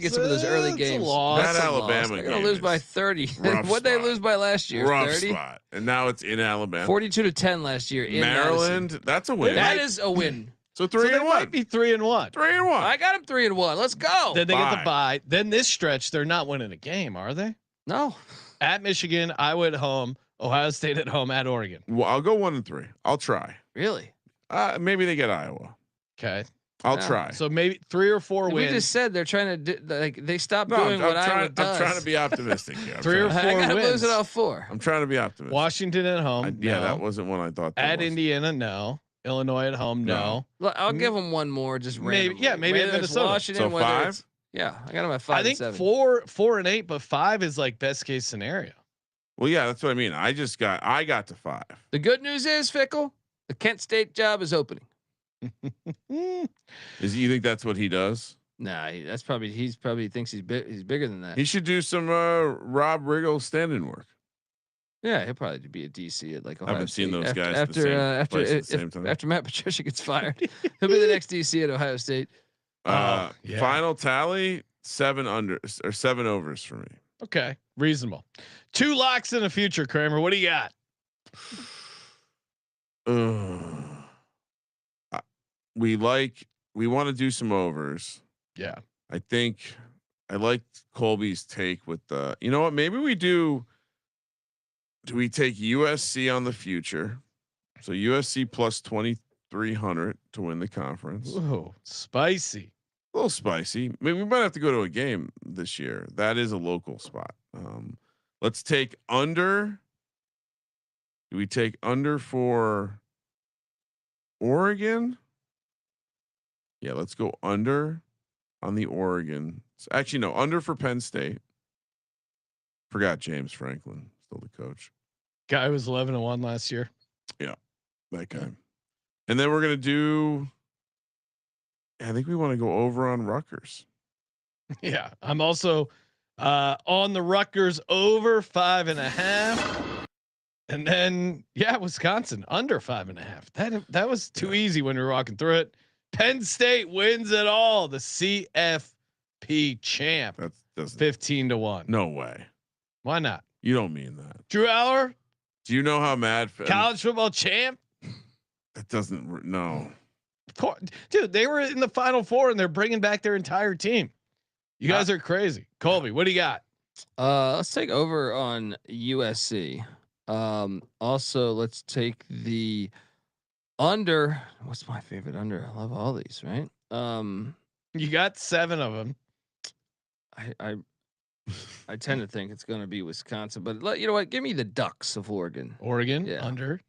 get some of those early games. That Alabama They're gonna lose by 30. What they lose by last year? Rough 30. Spot. And now it's in Alabama. 42-10 last year in Maryland. Madison. That's a win. That is a win. So 3-1. Might be 3-1. 3-1. I got them 3-1. Let's go. Then they get the bye. Then this stretch, they're not winning a game, are they? No. At Michigan, Iowa at home, Ohio State at home, at Oregon. Well, I'll go 1-3. I'll try. Really? Maybe they get Iowa. Okay. I'll try. So maybe 3 or 4 wins. We just said they're trying to they stopped doing what Iowa does. I'm trying to be optimistic here. 3 or 4 I gotta wins. lose it all 4. I'm trying to be optimistic. Washington at home. Yeah, that wasn't one I thought. At Indiana, no. Illinois at home, no. I'll give them one more, just maybe. randomly. Yeah, maybe at Minnesota. Washington, so 5. Yeah, I got them at 5. I think 7. 4 and 8, but 5 is best case scenario. Well, yeah, that's what I mean. I got to 5. The good news is, Fickell, the Kent State job is opening. You think that's what he does? Nah, he probably thinks he's bigger than that. He should do some Rob Riggle stand-in work. Yeah, he'll probably be a DC at Ohio I haven't State. seen those guys after Matt Patricia gets fired. He'll be the next DC at Ohio State. Final tally 7 overs for me. Okay, reasonable. 2 locks in the future, Kramer. What do you got? We want to do some overs. Yeah, I think I like Colby's take with the. You know what? Maybe we do. Do we take USC on the future? So USC plus 2,300 to win the conference. Ooh, spicy. A little spicy. Maybe we might have to go to a game this year. That is a local spot. Let's take under. Do we take under for Oregon? Yeah, let's go under on the Oregon. Actually, no, under for Penn State. Forgot James Franklin, still the coach. Guy was 11-1 last year. Yeah, that guy. And then we're gonna do. I think we want to go over on Rutgers. Yeah, I'm also on the Rutgers over 5.5, and then Wisconsin under 5.5. That was too easy when we were walking through it. Penn State wins it all. The CFP champ. That's 15-1. No way. Why not? You don't mean that. Drew Aller. Do you know how mad? College football champ. That doesn't. No. Dude, they were in the Final Four and they're bringing back their entire team. You guys are crazy. Colby, what do you got? Let's take over on USC. Also, let's take the under. What's my favorite under? I love all these, right? You got 7 of them. I tend to think it's going to be Wisconsin, but you know what? Give me the Ducks of Oregon. Oregon Yeah. under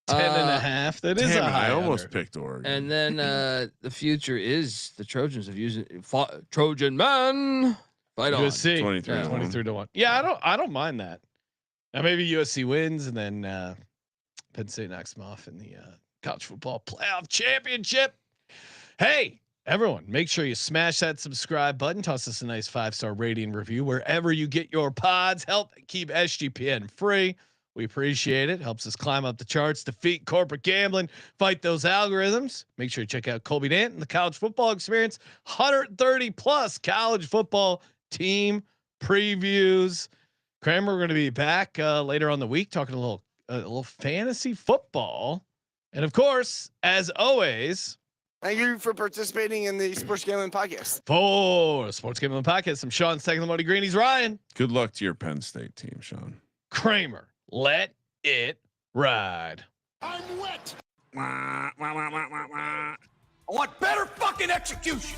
10.5. That is Damn a it, high. I almost under. picked Oregon. And then the future is the Trojans have used Trojan man. Fight on. USC 23 23-1. Yeah, I don't mind that. Now maybe USC wins and then Penn State knocks them off in the college football playoff championship. Hey, everyone, make sure you smash that subscribe button. Toss us a nice 5-star rating review wherever you get your pods. Help keep SGPN free. We appreciate it. Helps us climb up the charts, defeat corporate gambling, fight those algorithms. Make sure you check out Colby Dant and the College Football Experience. 130 plus college football team previews. Kramer, we're going to be back later on the week talking a little fantasy football, and of course, as always, thank you for participating in the Sports Gambling Podcast. for Sports Gambling Podcast, I'm Sean, second the Money Green. He's Ryan. Good luck to your Penn State team, Sean. Kramer, let it ride. I'm wet. I want better fucking execution.